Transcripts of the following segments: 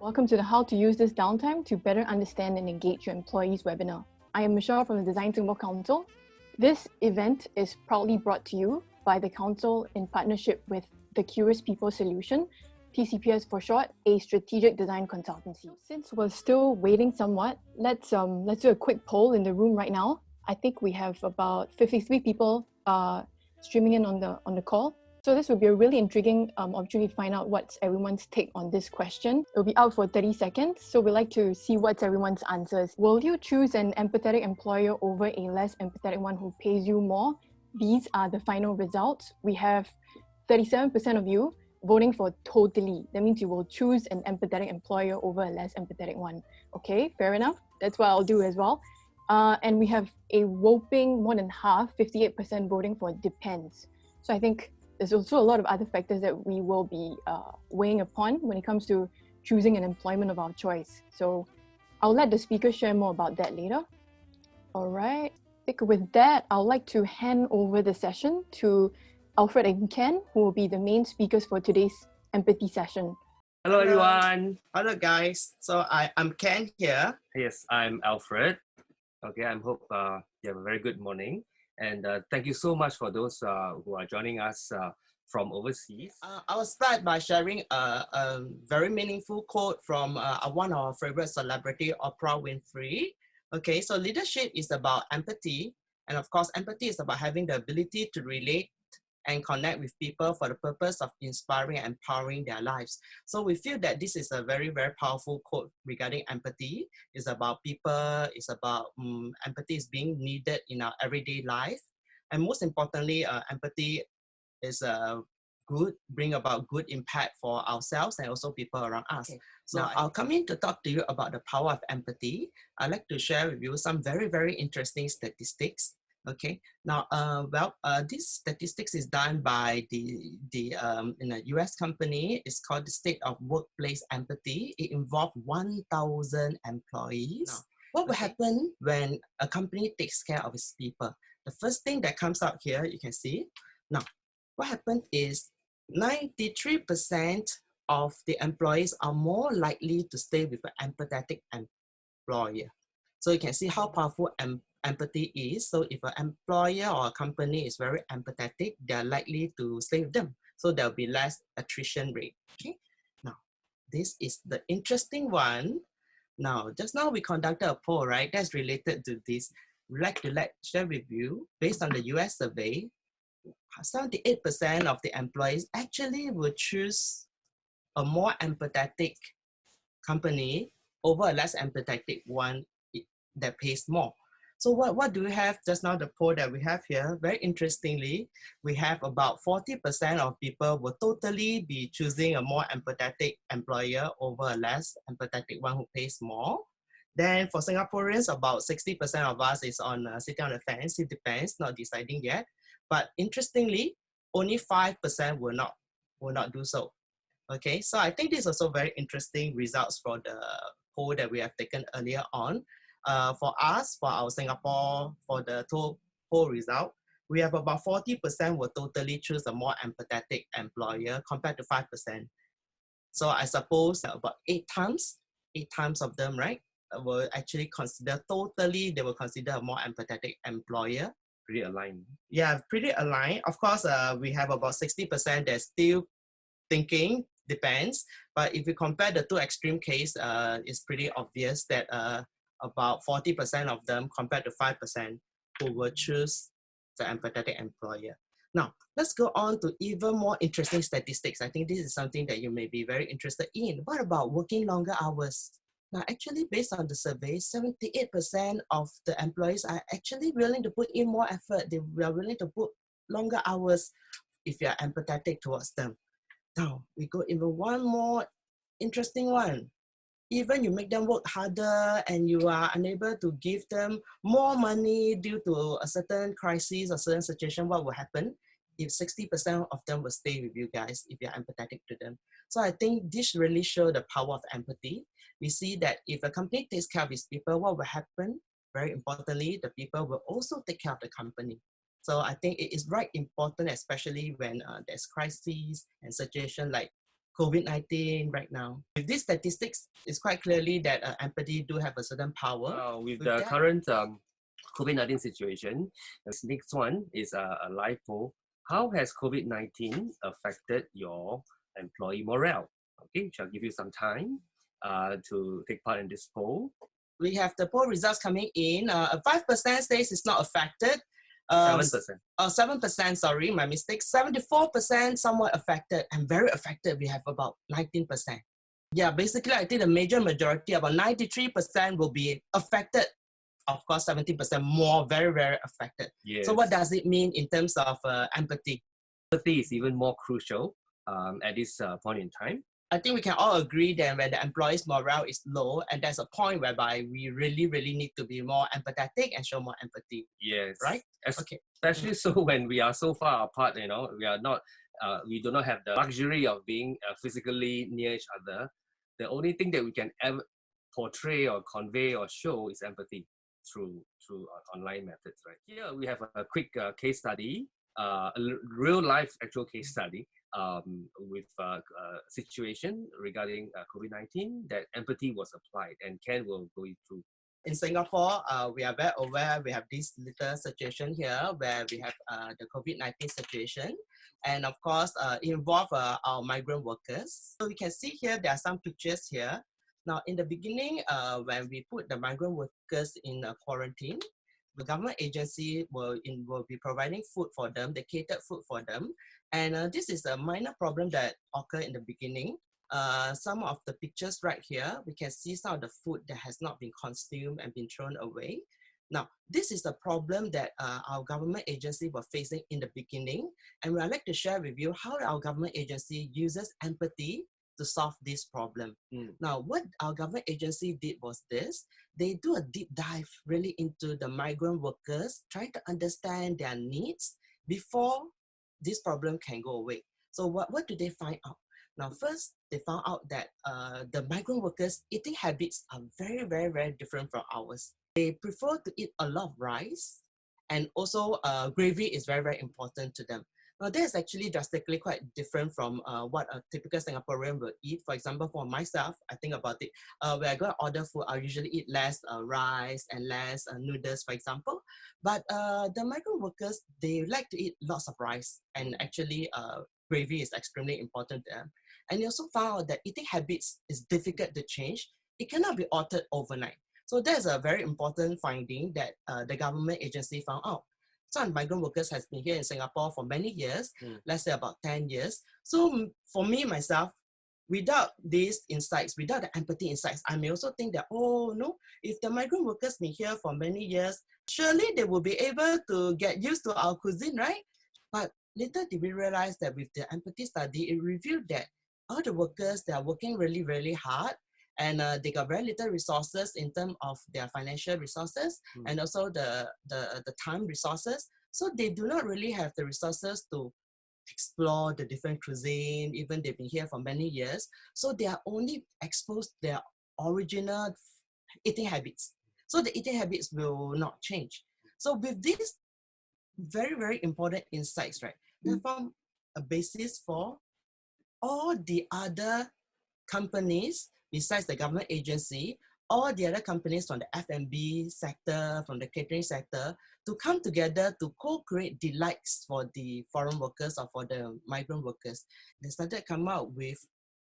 Welcome to the How to Use This Downtime to Better Understand and Engage Your Employees webinar. I am Michelle from the Design Singapore Council. This event is proudly brought to you by the Council in partnership with the Curious People Solution, TCPS for short, a strategic design consultancy. Since we're still waiting somewhat, let's do a quick poll in the room right now. I think we have about 53 people streaming in on the call. So this will be a really intriguing opportunity to find out what's everyone's take on this question. It'll be out for 30 seconds, so we'd like to see what's everyone's answers. Will you choose an empathetic employer over a less empathetic one who pays you more? These are the final results. We have 37% of you voting for totally. That means you will choose an empathetic employer over a less empathetic one. Okay, fair enough. That's what I'll do as well. And we have a whopping more than half, 58% voting for depends. So I think there's also a lot of other factors that we will be weighing upon when it comes to choosing an employment of our choice. So I'll let the speaker share more about that later. All right. I think with that, I'd like to hand over the session to Alfred and Ken, who will be the main speakers for today's empathy session. Hello, everyone. Hello, guys. So I'm Ken here. Yes, I'm Alfred. Okay, I hope you have a very good morning. And thank you so much for those who are joining us from overseas. I will start by sharing a very meaningful quote from one of our favorite celebrity, Oprah Winfrey. Okay, so leadership is about empathy. And of course, empathy is about having the ability to relate and connect with people for the purpose of inspiring and empowering their lives. So we feel that this is a very, very powerful quote regarding empathy. It's about people, it's about empathy is being needed in our everyday life. And most importantly, empathy is bring about good impact for ourselves and also people around us. Okay. So now I'll come in to talk to you about the power of empathy. I'd like to share with you some very, very interesting statistics. Okay, now, this statistics is done by in a US company. It's called the State of Workplace Empathy. It involved 1,000 employees. Now, what will happen when a company takes care of its people? The first thing that comes out here, you can see. Now, what happened is 93% of the employees are more likely to stay with an empathetic employer. So you can see how powerful empathy is. So if an employer or a company is very empathetic, they're likely to stay with them. So there'll be less attrition rate. Okay. Now, this is the interesting one. Now, just now we conducted a poll, right? That's related to this. We'd like to share with you, based on the US survey, 78% of the employees actually will choose a more empathetic company over a less empathetic one that pays more. So what do we have just now, the poll that we have here? Very interestingly, we have about 40% of people will totally be choosing a more empathetic employer over a less empathetic one who pays more. Then for Singaporeans, about 60% of us is on sitting on the fence. It depends, not deciding yet. But interestingly, only 5% will not do so. Okay, so I think this is also very interesting results for the poll that we have taken earlier on. For us, for our Singapore, for the poll result, we have about 40% will totally choose a more empathetic employer compared to 5%. So I suppose about 8 times of them, right, will actually consider they will consider a more empathetic employer. Pretty aligned. Yeah, pretty aligned. Of course, we have about 60% that's still thinking, depends. But if you compare the two extreme case, it's pretty obvious that about 40% of them compared to 5% who will choose the empathetic employer. Now, let's go on to even more interesting statistics. I think this is something that you may be very interested in. What about working longer hours? Now, actually, based on the survey, 78% of the employees are actually willing to put in more effort. They are willing to put longer hours if you are empathetic towards them. Now, we go even one more interesting one. Even you make them work harder and you are unable to give them more money due to a certain crisis or certain situation, what will happen? If 60% of them will stay with you guys if you're empathetic to them. So I think this really shows the power of empathy. We see that if a company takes care of its people, what will happen? Very importantly, the people will also take care of the company. So I think it is very important, especially when there's crises and situation like COVID-19 right now. With these statistics, it's quite clearly that empathy do have a certain power. With the current COVID-19 situation, this next one is a live poll. How has COVID-19 affected your employee morale? Okay, shall give you some time to take part in this poll. We have the poll results coming in. 5% says it's not affected. 7%. 7%, sorry, my mistake. 74% somewhat affected, and very affected, we have about 19%. Yeah, basically, I think the major majority, about 93% will be affected. Of course, 70% more, very, very affected. Yes. So what does it mean in terms of empathy? Empathy is even more crucial at this point in time. I think we can all agree that when the employees' morale is low, and there's a point whereby we really, really need to be more empathetic and show more empathy. Yes. Right? Okay. Especially so when we are so far apart, we are not, we do not have the luxury of being physically near each other. The only thing that we can ever portray or convey or show is empathy through online methods, right? Here we have a quick case study, a real life actual case study with a situation regarding COVID-19 that empathy was applied, and Ken will go through. In Singapore, we are very aware we have this little situation here where we have the COVID-19 situation, and of course involve our migrant workers. So we can see here there are some pictures here. Now in the beginning, when we put the migrant workers in quarantine, the government agency will be providing food for them, the catered food for them. And this is a minor problem that occurred in the beginning. Some of the pictures right here, we can see some of the food that has not been consumed and been thrown away. Now, this is the problem that our government agency were facing in the beginning. And I'd like to share with you how our government agency uses empathy to solve this problem. Now, what our government agency did was this. They do a deep dive really into the migrant workers, trying to understand their needs before this problem can go away. So what do they find out? Now, first, they found out that the migrant workers' eating habits are very, very, very different from ours. They prefer to eat a lot of rice, and also gravy is very, very important to them. Now, that is actually drastically quite different from what a typical Singaporean will eat. For example, for myself, I think about it. When I go and order food, I usually eat less rice and less noodles, for example. But the migrant workers, they like to eat lots of rice, and actually gravy is extremely important to them. And they also found out that eating habits is difficult to change. It cannot be altered overnight. So that's a very important finding that the government agency found out. Some migrant workers has been here in Singapore for many years, let's say about 10 years. So for me, myself, without these insights, without the empathy insights, I may also think that, oh no, if the migrant workers been here for many years, surely they will be able to get used to our cuisine, right? But later did we realize that with the empathy study, it revealed that all the workers, they are working really, really hard, and they got very little resources in terms of their financial resources and also the time resources. So they do not really have the resources to explore the different cuisine, even they've been here for many years. So they are only exposed to their original eating habits. So the eating habits will not change. So with these very, very important insights, right, they form a basis for all the other companies besides the government agency, all the other companies from the F&B sector, from the catering sector, to come together to co-create delights for the foreign workers or for the migrant workers. They started to come out with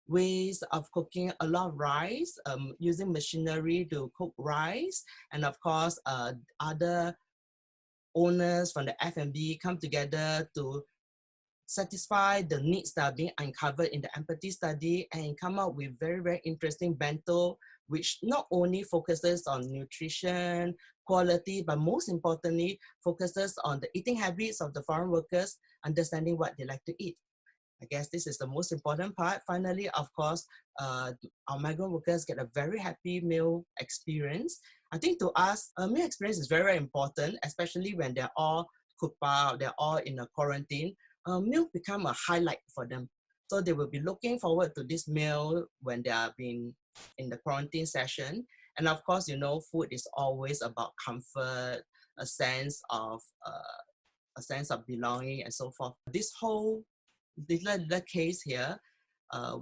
ways of cooking a lot of rice, using machinery to cook rice, and of course, other owners from the F&B come together to satisfy the needs that are being uncovered in the empathy study and come up with very, very interesting bento, which not only focuses on nutrition, quality, but most importantly, focuses on the eating habits of the foreign workers, understanding what they like to eat. I guess this is the most important part. Finally, of course, our migrant workers get a very happy meal experience. I think to us, a meal experience is very, very important, especially when they're all cooped out, they're all in a quarantine. Meal become a highlight for them. So they will be looking forward to this meal when they are being in the quarantine session. And of course, you know, food is always about comfort, a sense of belonging and so forth. This whole little case here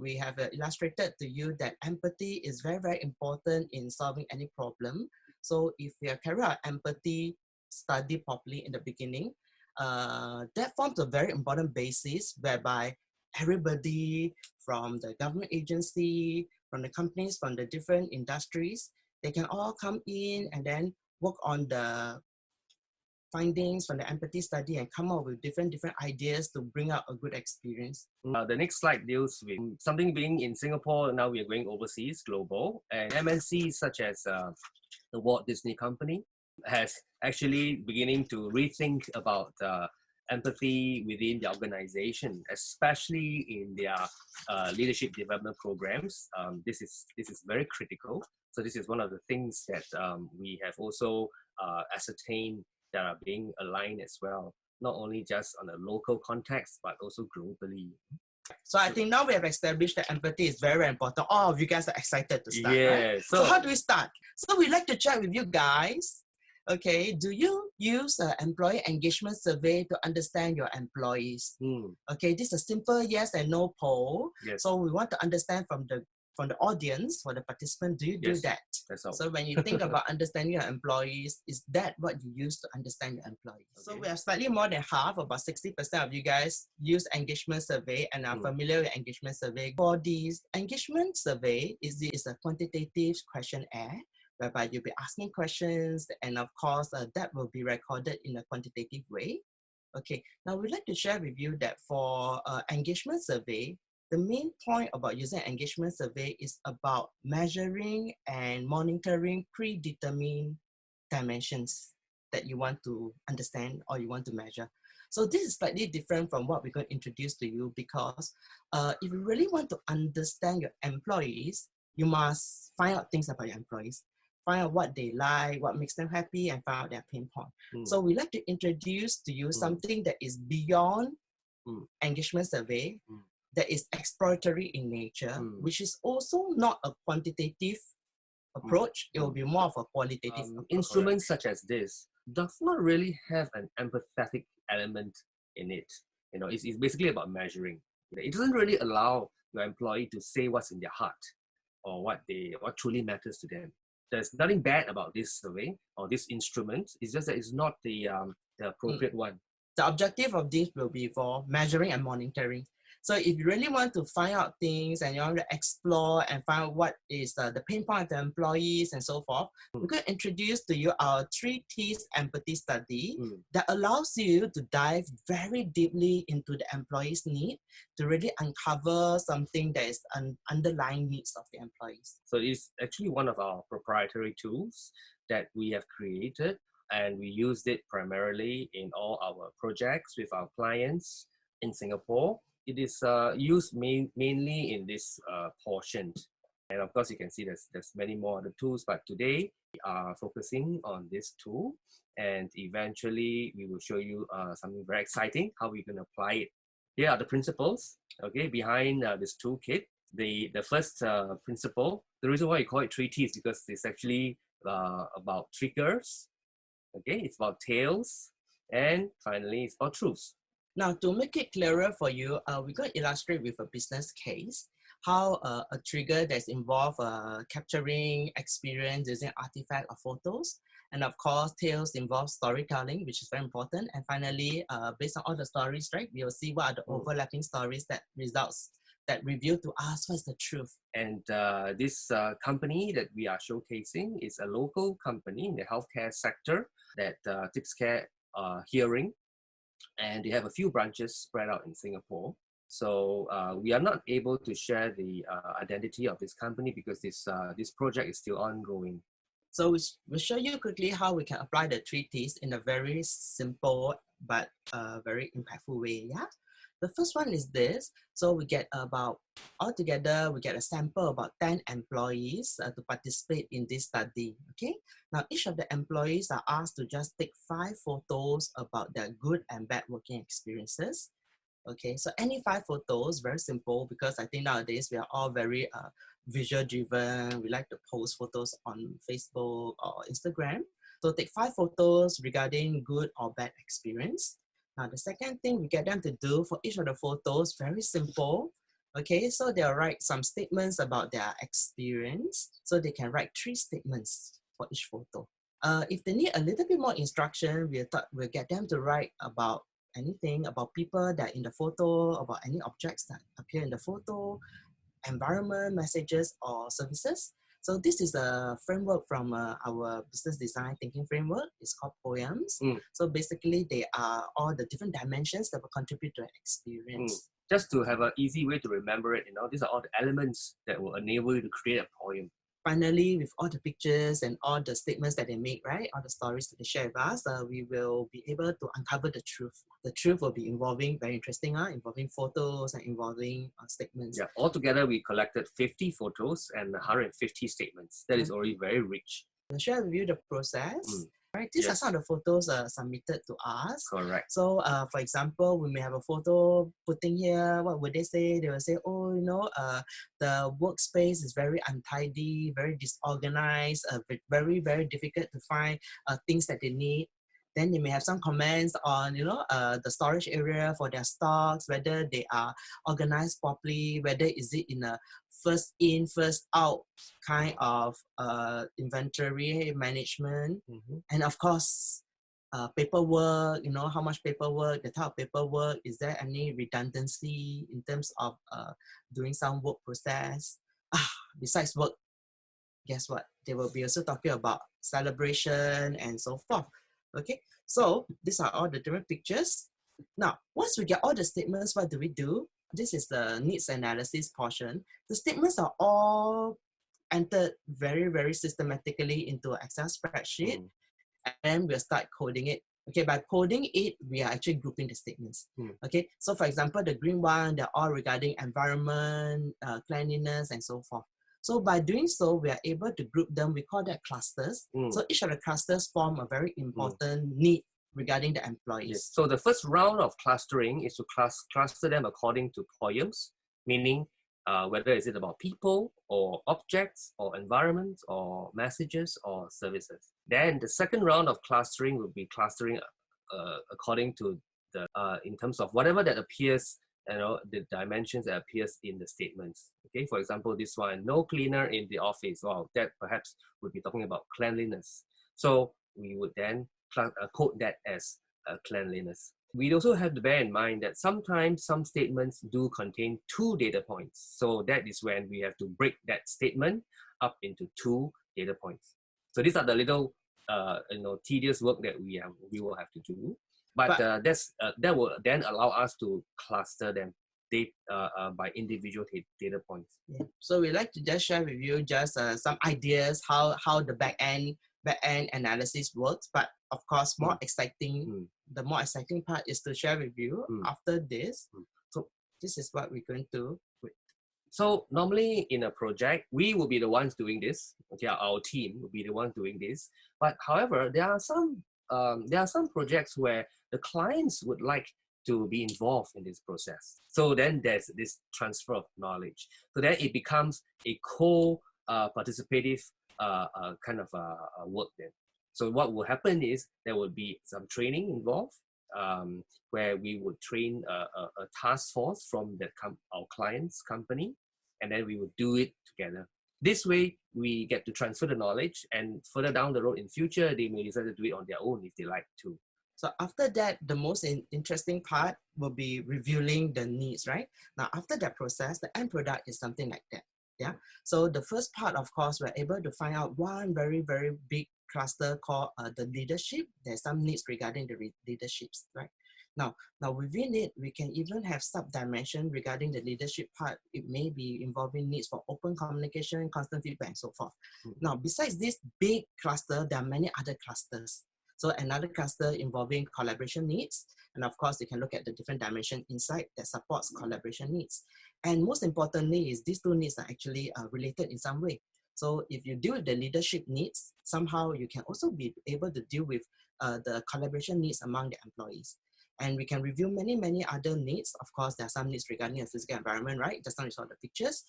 we have illustrated to you that empathy is very, very important in solving any problem. So if we have carried out empathy study properly in the beginning, that forms a very important basis whereby everybody from the government agency, from the companies, from the different industries, they can all come in and then work on the findings from the empathy study and come up with different ideas to bring out a good experience. The next slide deals with something being in Singapore. Now we are going overseas, global, and MNCs such as the Walt Disney Company has actually beginning to rethink about empathy within the organization, especially in their leadership development programs. This is very critical. So this is one of the things that we have also ascertained that are being aligned as well, not only just on a local context, but also globally. So I think now we have established that empathy is very, very important. All of you guys are excited to start, Yeah, right? So how do we start? So we'd like to check with you guys. Okay, do you use an employee engagement survey to understand your employees? Okay, this is a simple yes and no poll. Yes. So we want to understand from the audience, for the participant, do you do that? That's all. So when you think about understanding your employees, is that what you use to understand your employees? Okay. So we have slightly more than half, about 60% of you guys use engagement survey and are familiar with engagement survey. For these engagement survey, is a quantitative questionnaire whereby you'll be asking questions, and of course that will be recorded in a quantitative way. Okay, now we'd like to share with you that for engagement survey, the main point about using engagement survey is about measuring and monitoring predetermined dimensions that you want to understand or you want to measure. So this is slightly different from what we're going to introduce to you, because if you really want to understand your employees, you must find out things about your employees, find out what they like, what makes them happy, and find out their pain point. So we like to introduce to you something that is beyond engagement survey, that is exploratory in nature, which is also not a quantitative approach. It will be more of a qualitative approach. Instruments such as this does not really have an empathetic element in it. You know, it's basically about measuring. It doesn't really allow your employee to say what's in their heart or what truly matters to them. There's nothing bad about this survey or this instrument. It's just that it's not the appropriate one. The objective of this will be for measuring and monitoring. So if you really want to find out things and you want to explore and find out what is the pain point of the employees and so forth, we're going to introduce to you our 3 T's empathy study that allows you to dive very deeply into the employee's need to really uncover something that is an underlying needs of the employees. So it's actually one of our proprietary tools that we have created, and we used it primarily in all our projects with our clients in Singapore. It is used mainly in this portion. And of course, you can see there's many more other tools, but today we are focusing on this tool, and eventually we will show you something very exciting, how we're going to apply it. Here are the principles, okay, behind this toolkit. The first principle, the reason why you call it 3 T's, because it's actually about triggers, okay, it's about tails, and finally it's about truths. Now, to make it clearer for you, we're going to illustrate with a business case how a trigger that's involved capturing experience using artifact or photos. And of course, tails involve storytelling, which is very important. And finally, based on all the stories, right, we'll see what are the overlapping stories that reveal to us what's the truth. And this company that we are showcasing is a local company in the healthcare sector that takes care of hearing. And they have a few branches spread out in Singapore. So we are not able to share the identity of this company because this project is still ongoing. So we'll show you quickly how we can apply the 3 T's in a very simple but very impactful way. Yeah. The first one is this. So we get altogether, we get a sample about 10 employees to participate in this study. Okay. Now, each of the employees are asked to just take 5 photos about their good and bad working experiences. Okay. So any 5 photos, very simple, because I think nowadays we are all very visual driven. We like to post photos on Facebook or Instagram. So take 5 photos regarding good or bad experience. Now, the second thing we get them to do for each of the photos, very simple. Okay, so they'll write some statements about their experience. So they can write 3 statements for each photo. If they need a little bit more instruction, we'll get them to write about anything, about people that are in the photo, about any objects that appear in the photo, environment, messages, or services. So this is a framework from our business design thinking framework. It's called poems. So basically, they are all the different dimensions that will contribute to an experience. Just to have an easy way to remember it, these are all the elements that will enable you to create a poem. Finally, with all the pictures and all the statements that they make, right, all the stories that they share with us, we will be able to uncover the truth. The truth will be involving, very interesting, involving photos and involving statements. Yeah, altogether we collected 50 photos and 150 statements. That is already very rich. I'll share with you the process. Right, these are some of the photos submitted to us. Correct. So, for example, we may have a photo putting here. What would they say? They will say, oh, the workspace is very untidy, very disorganized, very, very difficult to find things that they need. Then they may have some comments on, the storage area for their stocks, whether they are organized properly, whether is it in a first in, first out kind of inventory management. And of course, paperwork, how much paperwork, the type of paperwork, is there any redundancy in terms of doing some work process? Besides work, guess what? They will be also talking about celebration and so forth. Okay, so these are all the different pictures. Now, once we get all the statements, what do? This is the needs analysis portion. The statements are all entered very, very systematically into an Excel spreadsheet, and we'll start coding it. Okay, by coding it, we are actually grouping the statements. Okay, so for example, the green one, they're all regarding environment, cleanliness, and so forth. So by doing so, we are able to group them. We call that clusters. So each of the clusters form a very important need regarding the employees. Yes. So the first round of clustering is to cluster them according to poems, meaning whether is it about people or objects or environments or messages or services. Then the second round of clustering will be clustering according to the in terms of whatever that appears, the dimensions that appears in the statements. Okay, for example, this one, no cleaner in the office. Well, that perhaps would be talking about cleanliness. So we would then code that as cleanliness. We also have to bear in mind that sometimes some statements do contain 2 data points. So that is when we have to break that statement up into 2 data points. So these are the little tedious work that we will have to do. But that will then allow us to cluster them by individual data points. Yeah. So we like to just share with you just some ideas how the back end analysis works. But of course, more exciting. The more exciting part is to share with you after this. So this is what we're going to. So normally in a project, we will be the ones doing this. Okay, our team will be the ones doing this. But however, there are some projects where the clients would like to be involved in this process. So then there's this transfer of knowledge. So then it becomes a co-participative kind of work then. So what will happen is there will be some training involved where we would train a task force from our client's company, and then we would do it together. This way, we get to transfer the knowledge, and further down the road in future, they may decide to do it on their own if they like to. So after that, the most interesting part will be revealing the needs, right? Now, after that process, the end product is something like that. Yeah. So the first part, of course, we're able to find out one very, very big cluster called the leadership. There's some needs regarding the leaderships, right? Now within it, we can even have sub-dimension regarding the leadership part. It may be involving needs for open communication, constant feedback, and so forth. Now, besides this big cluster, there are many other clusters. So another cluster involving collaboration needs. And of course, you can look at the different dimension inside that supports collaboration needs. And most importantly is these 2 needs are actually related in some way. So if you deal with the leadership needs, somehow you can also be able to deal with the collaboration needs among the employees. And we can review many, many other needs. Of course, there are some needs regarding the physical environment, right? Just now you saw the pictures.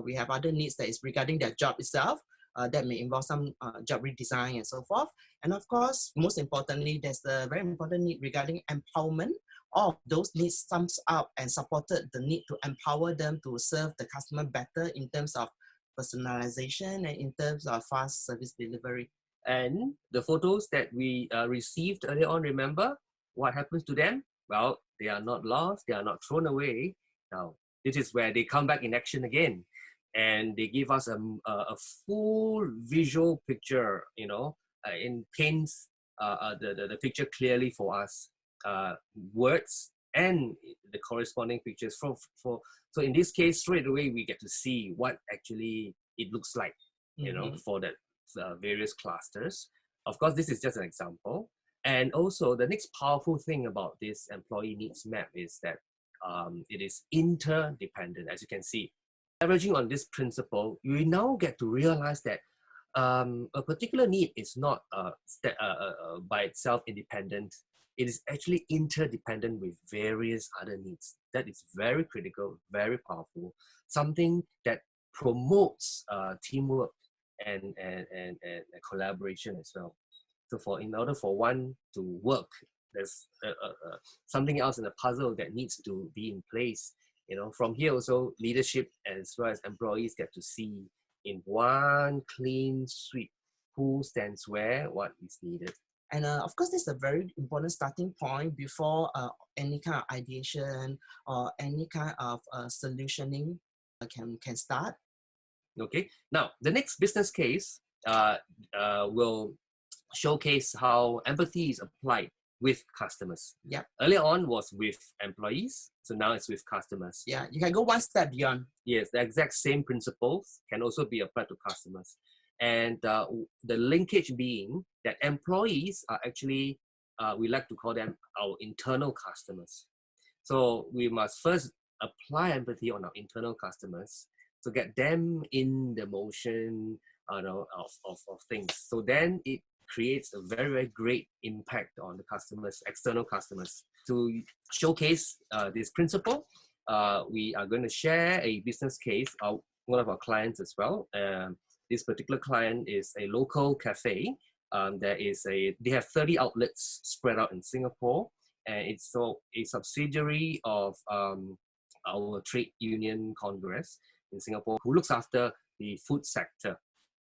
We have other needs that is regarding their job itself. That may involve some job redesign and so forth. And of course, most importantly, there's the very important need regarding empowerment all of those needs sums up and supported the need to empower them to serve the customer better in terms of personalization and in terms of fast service delivery. And the photos that we received earlier on, remember what happens to them? Well, they are not lost, they are not thrown away. Now, this is where they come back in action again, and they give us a full visual picture, you know, in paints the picture clearly for us, words and the corresponding pictures. So in this case, straight away we get to see what actually it looks like, you know, for that various clusters. Of course, this is just an example. And also the next powerful thing about this employee needs map is that it is interdependent, as you can see. Leveraging on this principle, you now get to realize that a particular need is not by itself independent. It is actually interdependent with various other needs. That is very critical, very powerful, something that promotes teamwork and collaboration as well. So in order for one to work, there's something else in the puzzle that needs to be in place. You know, from here also leadership as well as employees get to see in one clean sweep who stands where, what is needed. And of course, this is a very important starting point before any kind of ideation or any kind of solutioning can start. Okay, now the next business case will showcase how empathy is applied with customers. Yeah. Earlier on was with employees, so now it's with customers. Yeah, you can go one step beyond. Yes, the exact same principles can also be applied to customers. And the linkage being that employees are actually, we like to call them our internal customers. So we must first apply empathy on our internal customers to get them in the motion of things. So then it creates a very, very great impact on the customers, external customers. To showcase this principle, we are going to share a business case of one of our clients as well. This particular client is a local cafe. They have 30 outlets spread out in Singapore, and it's so a subsidiary of our trade union congress in Singapore, who looks after the food sector.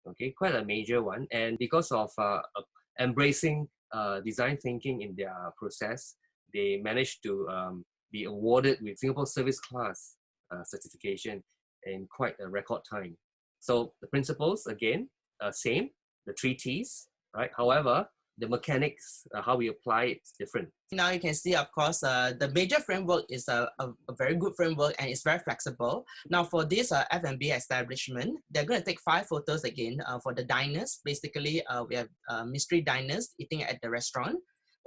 Okay, quite a major one. And because of embracing design thinking in their process, they managed to be awarded with Singapore Service Class certification in quite a record time. So the principles, again, same, the 3 T's, right? However, the mechanics, how we apply it is different. Now you can see, of course, the major framework is a very good framework and it's very flexible. Now for this F&B establishment, they're going to take 5 photos again for the diners. Basically, we have mystery diners eating at the restaurant.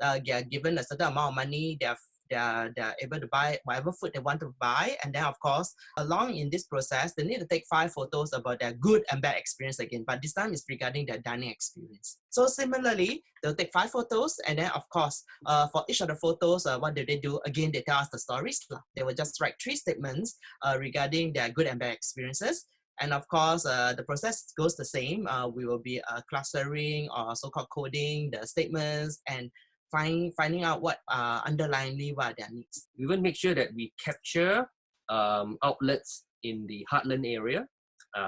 They are given a certain amount of money. They're able to buy whatever food they want to buy. And then, of course, along in this process, they need to take 5 photos about their good and bad experience again. But this time it's regarding their dining experience. So similarly, they'll take 5 photos. And then, of course, for each of the photos, what do they do? Again, they tell us the stories. They will just write 3 statements regarding their good and bad experiences. And of course, the process goes the same. We will be clustering or so-called coding the statements and finding out what underlyingly what are their needs. We will make sure that we capture outlets in the heartland area,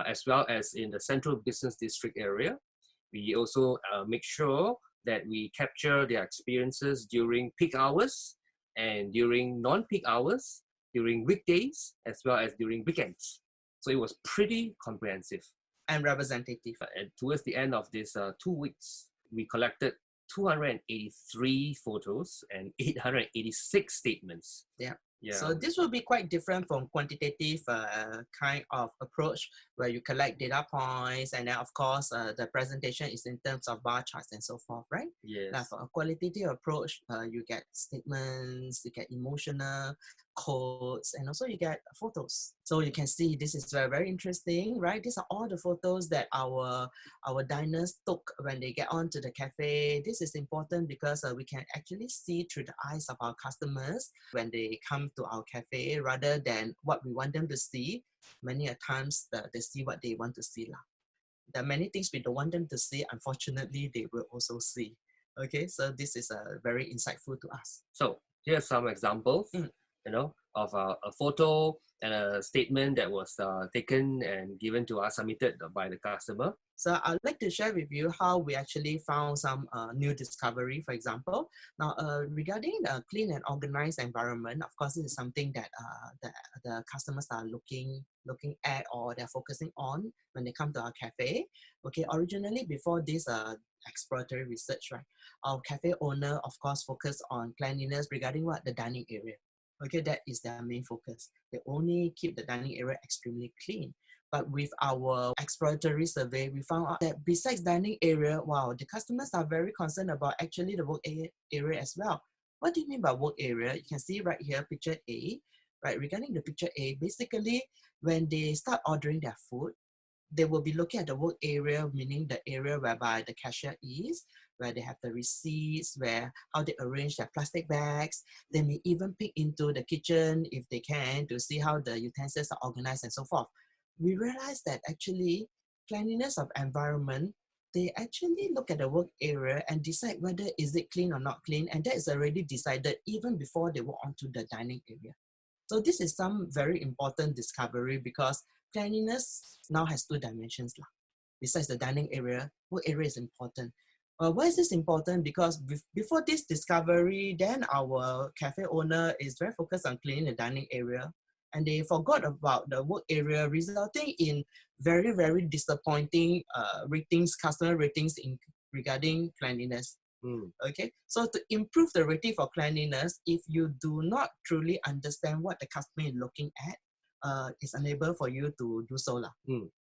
as well as in the central business district area. We also make sure that we capture their experiences during peak hours and during non-peak hours, during weekdays, as well as during weekends. So it was pretty comprehensive. And representative. And towards the end of this 2 weeks, we collected 283 photos and 886 statements. Yeah. Yeah. So this will be quite different from quantitative kind of approach where you collect data points and then of course the presentation is in terms of bar charts and so forth, right? Yes. Now for a qualitative approach, you get statements, you get emotional quotes, and also you get photos. So you can see this is very, very interesting, right? These are all the photos that our diners took when they get onto the cafe. This is important because we can actually see through the eyes of our customers when they come to our cafe rather than what we want them to see. Many a times they see what they want to see. There are many things we don't want them to see. Unfortunately, they will also see. Okay, so this is very insightful to us. So Here's some examples, of a photo and a statement that was taken and given to us, submitted by the customer. So I'd like to share with you how we actually found some new discovery, for example. Now, regarding the clean and organized environment, of course, this is something that the customers are looking at, or they're focusing on when they come to our cafe. Okay, originally before this exploratory research, right, our cafe owner, of course, focused on cleanliness regarding what? The dining area. Okay, that is their main focus. They only keep the dining area extremely clean. But with our exploratory survey, we found out that besides dining area, wow, the customers are very concerned about actually the work area as well. What do you mean by work area? You can see right here, picture A, right? Regarding the picture A, basically, when they start ordering their food, they will be looking at the work area, meaning the area whereby the cashier is, where they have the receipts, where how they arrange their plastic bags. They may even peek into the kitchen if they can to see how the utensils are organized and so forth. We realized that actually cleanliness of environment, they actually look at the work area and decide whether is it clean or not clean, and that is already decided even before they walk onto the dining area. So this is some very important discovery, because cleanliness now has two dimensions. Besides the dining area, work area is important. Why is this important? Because before this discovery, then our cafe owner is very focused on cleaning the dining area, and they forgot about the work area, resulting in very, very disappointing customer ratings regarding cleanliness. Okay, so to improve the rating for cleanliness, if you do not truly understand what the customer is looking at, it's unable for you to do so,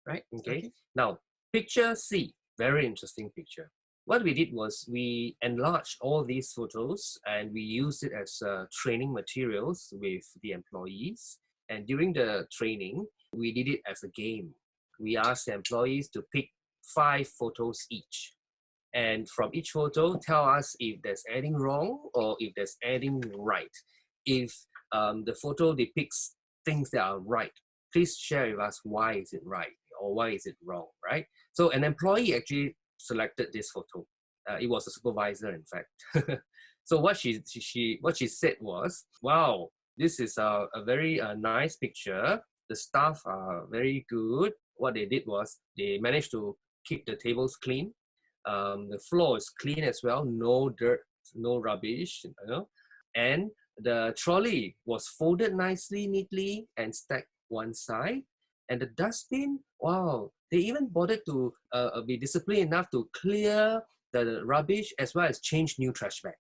right? Okay. Now, picture C, very interesting picture. What we did was we enlarged all these photos and we used it as training materials with the employees. And during the training, we did it as a game. We asked the employees to pick 5 photos each. And from each photo, tell us if there's anything wrong or if there's anything right. If the photo depicts things that are right, please share with us why is it right or why is it wrong, right? So an employee actually selected this photo. It was a supervisor, in fact. So what she said was, wow, this is a very nice picture. The staff are very good. What they did was they managed to keep the tables clean. The floor is clean as well, no dirt, no rubbish, and the trolley was folded nicely, neatly, and stacked one side. And the dustbin, wow, they even bothered to be disciplined enough to clear the rubbish as well as change new trash bag.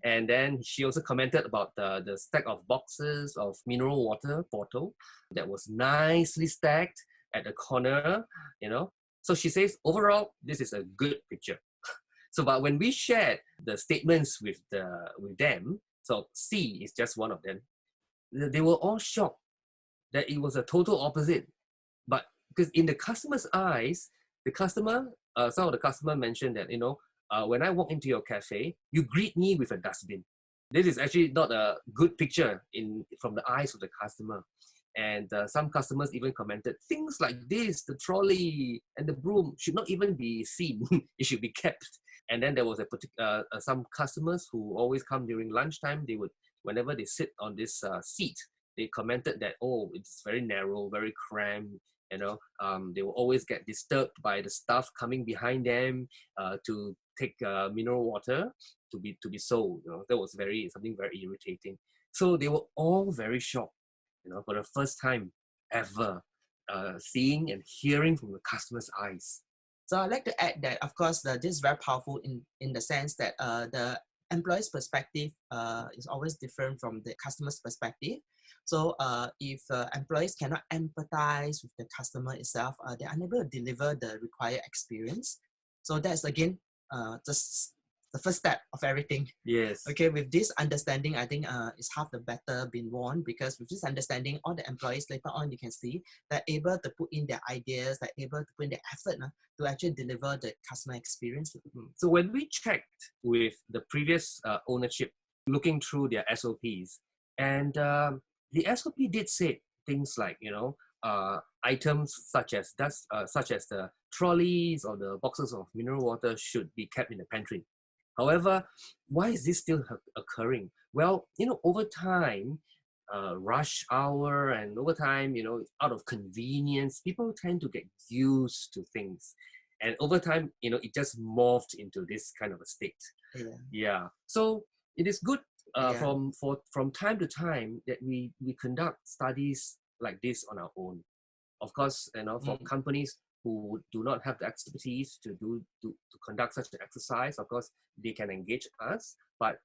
And then she also commented about the stack of boxes of mineral water bottle that was nicely stacked at the corner, So she says, overall, this is a good picture. So, but when we shared the statements with them, so C is just one of them, they were all shocked that it was a total opposite. But because in the customer's eyes, some of the customer mentioned that, when I walk into your cafe, you greet me with a dustbin. This is actually not a good picture from the eyes of the customer. And some customers even commented, things like this, the trolley and the broom should not even be seen. It should be kept. And then there was some customers who always come during lunchtime. Whenever they sit on this seat, they commented that, oh, it's very narrow, very cramped. They will always get disturbed by the staff coming behind them to take mineral water to be sold. That was something very irritating. So they were all very shocked, for the first time ever, seeing and hearing from the customer's eyes. So I'd like to add that, of course, this is very powerful in the sense that the employee's perspective is always different from the customer's perspective. So if employees cannot empathize with the customer itself, they're unable to deliver the required experience. So that's, again, just the first step of everything. Yes. Okay, with this understanding, I think it's half the battle been won, because with this understanding, all the employees later on, you can see they're able to put in their ideas, they're able to put in their effort to actually deliver the customer experience. So when we checked with the previous ownership, looking through their SOPs, and the SOP did say things like, items such as the trolleys or the boxes of mineral water should be kept in the pantry. However, why is this still occurring? Well, over time, rush hour and over time, out of convenience, people tend to get used to things. And over time, it just morphed into this kind of a state. Yeah. So it is good from time to time that we conduct studies like this on our own. Of course, for companies who do not have the expertise to conduct such an exercise, of course, they can engage us. But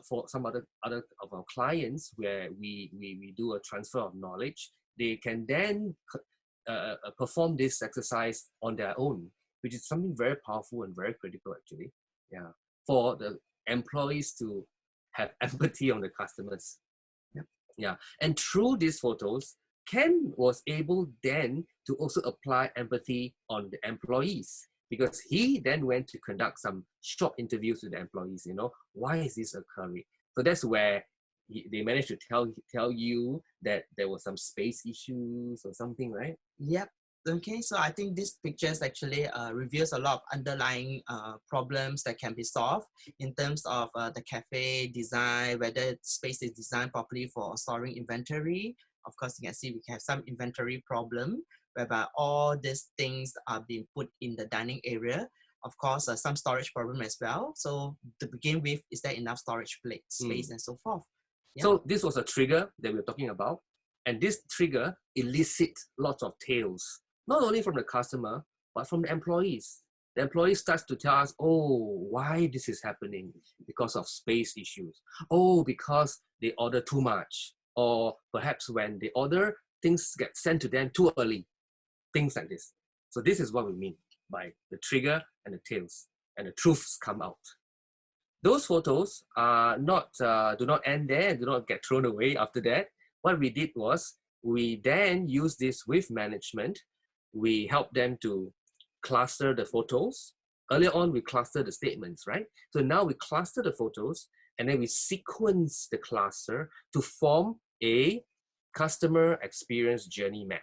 for some other of our clients where we do a transfer of knowledge, they can then perform this exercise on their own, which is something very powerful and very critical actually. Yeah, for the employees to have empathy on the customers. Yeah, and through these photos, Ken was able then to also apply empathy on the employees, because he then went to conduct some short interviews with the employees. Why is this occurring? So that's where they managed to tell you that there were some space issues or something, right? Yep. Okay, so I think this pictures actually reveals a lot of underlying problems that can be solved in terms of the cafe design, whether space is designed properly for storing inventory. Of course, you can see we have some inventory problem whereby all these things are being put in the dining area. Of course, some storage problem as well. So to begin with, is there enough storage space and so forth? Yeah. So this was a trigger that we're talking about. And this trigger elicits lots of tales, not only from the customer, but from the employees. The employee starts to tell us, oh, why this is happening? Because of space issues. Oh, because they order too much. Or perhaps when they order, things get sent to them too early. Things like this. So this is what we mean by the trigger and the tales, and the truths come out. Those photos are do not end there, do not get thrown away after that. What we did was, we then used this with management. We helped them to cluster the photos. Earlier on, we clustered the statements, right? So now we cluster the photos, and then we sequence the cluster to form a customer experience journey map.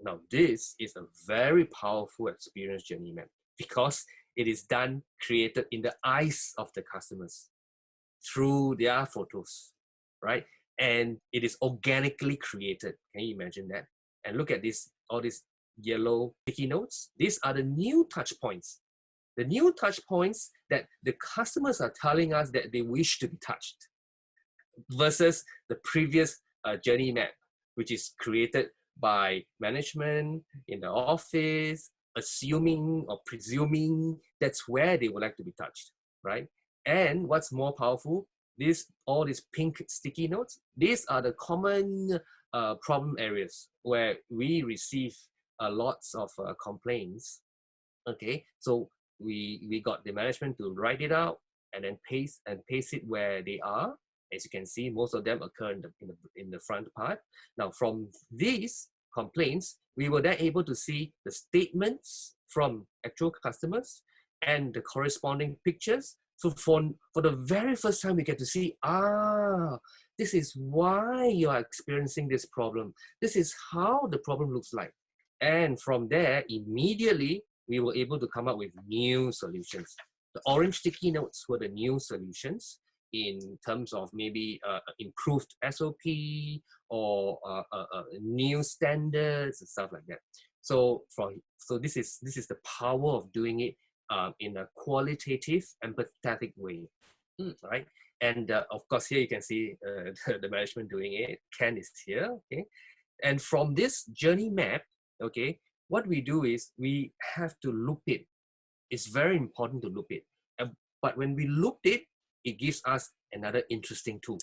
Now, this is a very powerful experience journey map because it is created in the eyes of the customers through their photos, right? And it is organically created. Can you imagine that? And look at this, all these yellow sticky notes. These are the new touch points. The new touch points that the customers are telling us that they wish to be touched, versus the previous journey map, which is created by management in the office, assuming or presuming that's where they would like to be touched, right? And what's more powerful, all these pink sticky notes, these are the common problem areas where we receive lots of complaints. Okay, so we got the management to write it out and then paste it where they are. As you can see, most of them occur in the front part. Now, from these complaints, we were then able to see the statements from actual customers and the corresponding pictures. So for the very first time, we get to see, this is why you are experiencing this problem. This is how the problem looks like. And from there, immediately, we were able to come up with new solutions. The orange sticky notes were the new solutions in terms of maybe improved SOP or new standards and stuff like that. So this is the power of doing it in a qualitative, empathetic way, right? And of course, here you can see the management doing it. Ken is here, okay? And from this journey map, okay, what we do is we have to loop it. It's very important to loop it. But when we looped it, it gives us another interesting tool.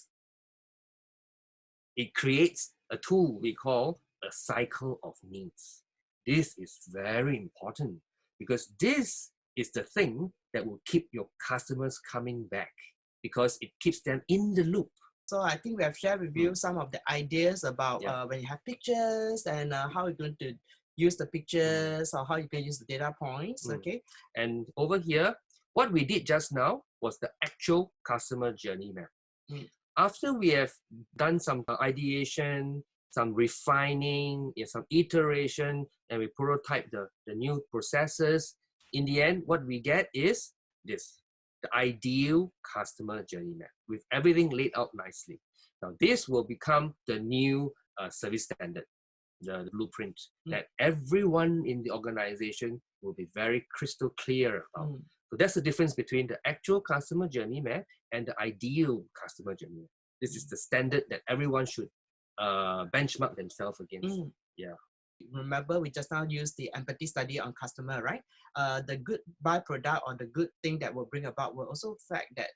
It creates a tool we call a cycle of needs. This is very important because this is the thing that will keep your customers coming back because it keeps them in the loop. So I think we have shared with you some of the ideas about when you have pictures and how you're going to use the pictures or how you can use the data points, okay? And over here, what we did just now was the actual customer journey map. After we have done some ideation, some refining, some iteration, and we prototype the new processes, in the end, what we get is this. the ideal customer journey map with everything laid out nicely. Now, this will become the new service standard, the blueprint that everyone in the organization will be very crystal clear about. So that's the difference between the actual customer journey map and the ideal customer journey map. This is the standard that everyone should benchmark themselves against. Yeah. Remember, we just now used the empathy study on customer, right? The good byproduct or the good thing that will bring about will also fact that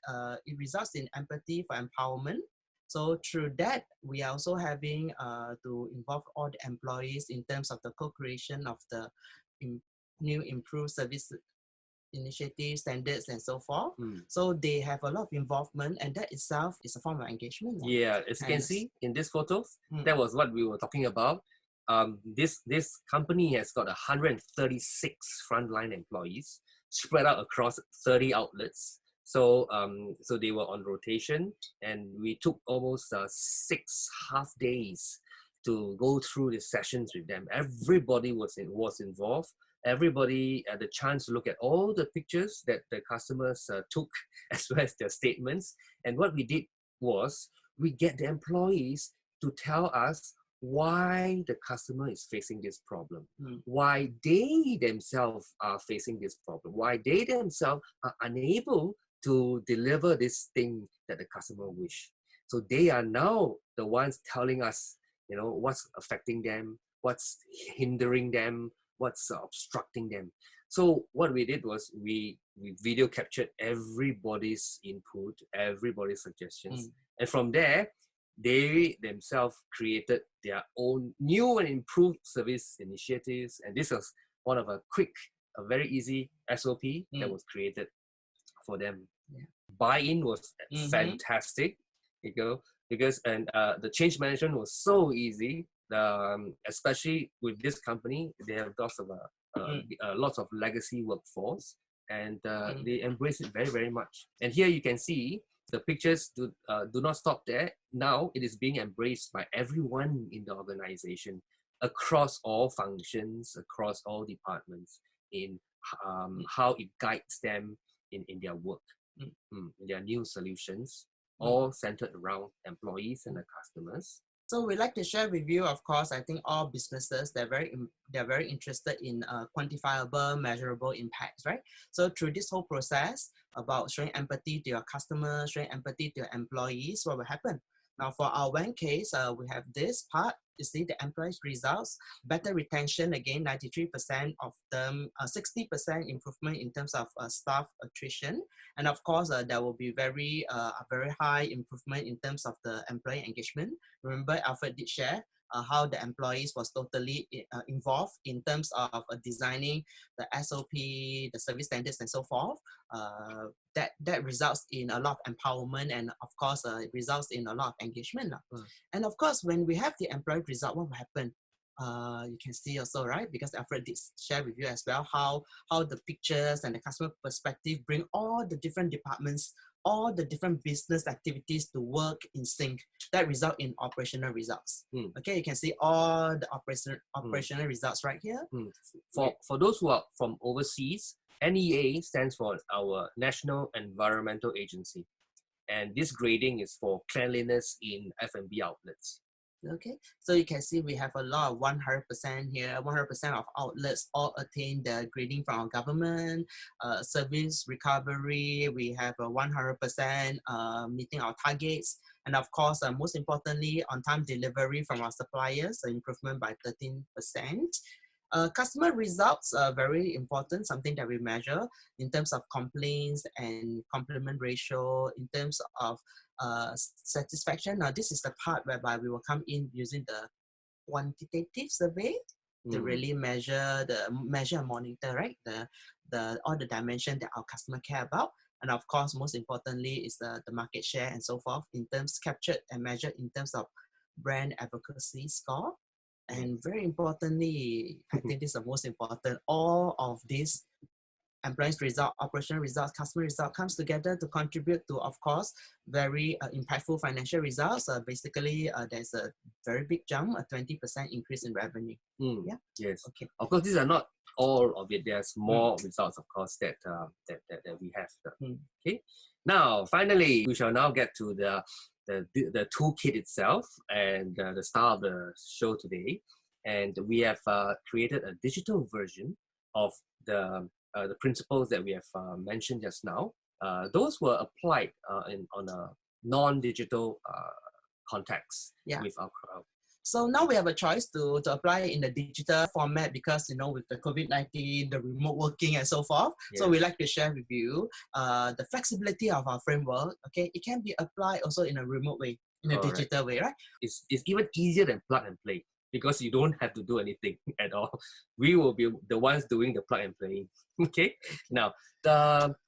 it results in empathy for empowerment. So through that, we are also having to involve all the employees in terms of the co-creation of the new improved service initiatives, standards, and so forth. So they have a lot of involvement, and that itself is a form of engagement. Yeah, as you can see in this photos, that was what we were talking about. This company has got 136 frontline employees spread out across 30 outlets. So so they were on rotation, and we took almost 6 half days to go through the sessions with them. Everybody was involved. Everybody had the chance to look at all the pictures that the customers took, as well as their statements. And what we did was we get the employees to tell us why the customer is facing this problem, why they themselves are facing this problem, why they themselves are unable to deliver this thing that the customer wish. So they are now the ones telling us, you know, what's affecting them, what's hindering them, what's obstructing them. So what we did was we video captured everybody's input, everybody's suggestions, and from there they themselves created their own new and improved service initiatives. And this was one of a very easy SOP that was created for them. Buy-in was fantastic, because the change management was so easy. Especially with this company, they have lots of legacy workforce, and they embrace it very, very much. And here you can see the pictures do not stop there. Now it is being embraced by everyone in the organization, across all functions, across all departments, in how it guides them in their work, in their new solutions, all centered around employees and the customers. So we'd like to share with you, of course, I think all businesses, they're very interested in quantifiable, measurable impacts, right? So through this whole process about showing empathy to your customers, showing empathy to your employees, what will happen? Now for our one case, we have this part. You see the employees' results, better retention, again, 93% of them, 60% improvement in terms of staff attrition. And of course, there will be a very high improvement in terms of the employee engagement. Remember, Alfred did share how the employees was totally involved in terms of designing the SOP, the service standards, and so forth. That results in a lot of empowerment, and of course, it results in a lot of engagement. And of course, when we have the employee result, what will happen? You can see also, right? Because Alfred did share with you as well how the pictures and the customer perspective bring all the different departments, all the different business activities to work in sync. That result in operational results. Okay, you can see all the operational results right here. For those who are from overseas, NEA stands for our National Environmental Agency, and this grading is for cleanliness in F&B outlets. Okay, so you can see we have a lot of 100% here. 100% of outlets all attain the grading from our government. Service recovery, we have a 100% meeting our targets. And of course, most importantly, on-time delivery from our suppliers, an improvement by 13%. Customer results are very important, something that we measure in terms of complaints and compliment ratio, in terms of satisfaction. Now, this is the part whereby we will come in using the quantitative survey to really measure and monitor, right? All the dimension that our customer care about. And of course, most importantly is the market share and so forth, in terms captured and measured in terms of brand advocacy score. And very importantly, I think this is the most important, all of this employees result, operational results, customer result comes together to contribute to, of course, very impactful financial results. Basically, there's a very big jump, a 20% increase in revenue. Yeah. Yes. Okay. Of course, these are not all of it. There's more results, of course, that we have. Okay. Now, finally, we shall now get to the toolkit itself and the star of the show today. And we have created a digital version of the principles that we have mentioned just now. Those were applied on a non-digital context with our crowd. So now we have a choice to apply in the digital format because, you know, with the COVID-19, the remote working and so forth. Yes. So we like to share with you the flexibility of our framework. Okay, it can be applied also in a remote way, in a digital way, right? It's even easier than plug and play because you don't have to do anything at all. We will be the ones doing the plug and playing. Okay. Now,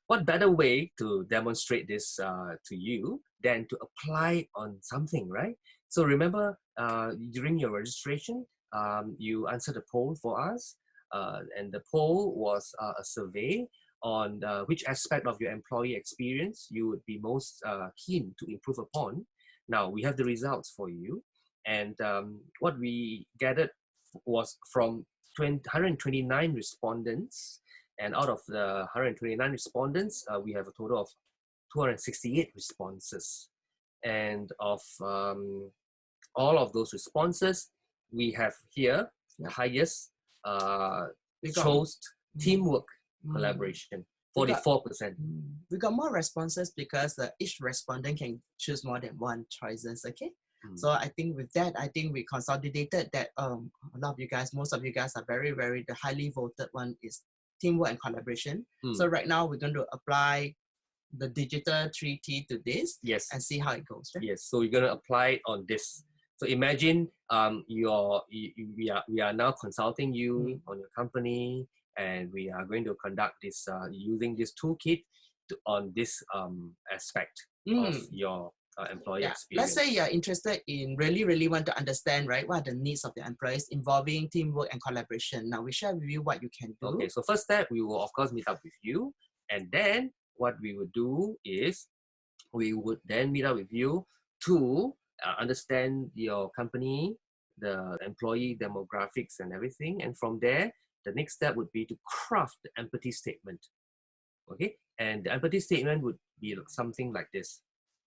what better way to demonstrate this to you than to apply it on something, right? So remember, during your registration, you answered a poll for us, and the poll was a survey on which aspect of your employee experience you would be most keen to improve upon. Now, we have the results for you, and what we gathered was from 129 respondents, and out of the 129 respondents, we have a total of 268 responses. And of all of those responses, we have here the highest chose teamwork collaboration, 44%. We got more responses because each respondent can choose more than one choices, okay? So I think with that, I think we consolidated that a lot of you guys, most of you guys are very, the highly voted one is teamwork and collaboration. So right now we're going to apply the digital 3T to this and see how it goes. Right? Yes, so you're going to apply it on this. So imagine we are now consulting you on your company, and we are going to conduct this using this toolkit on this aspect of your employee experience. Let's say you're interested in really want to understand, right, what are the needs of the employees involving teamwork and collaboration. Now we share with you what you can do. Okay, so first step, we will of course meet up with you, and then what we would do is we would then meet up with you to understand your company, the employee demographics and everything. And from there, the next step would be to craft the empathy statement. Okay, and the empathy statement would be something like this.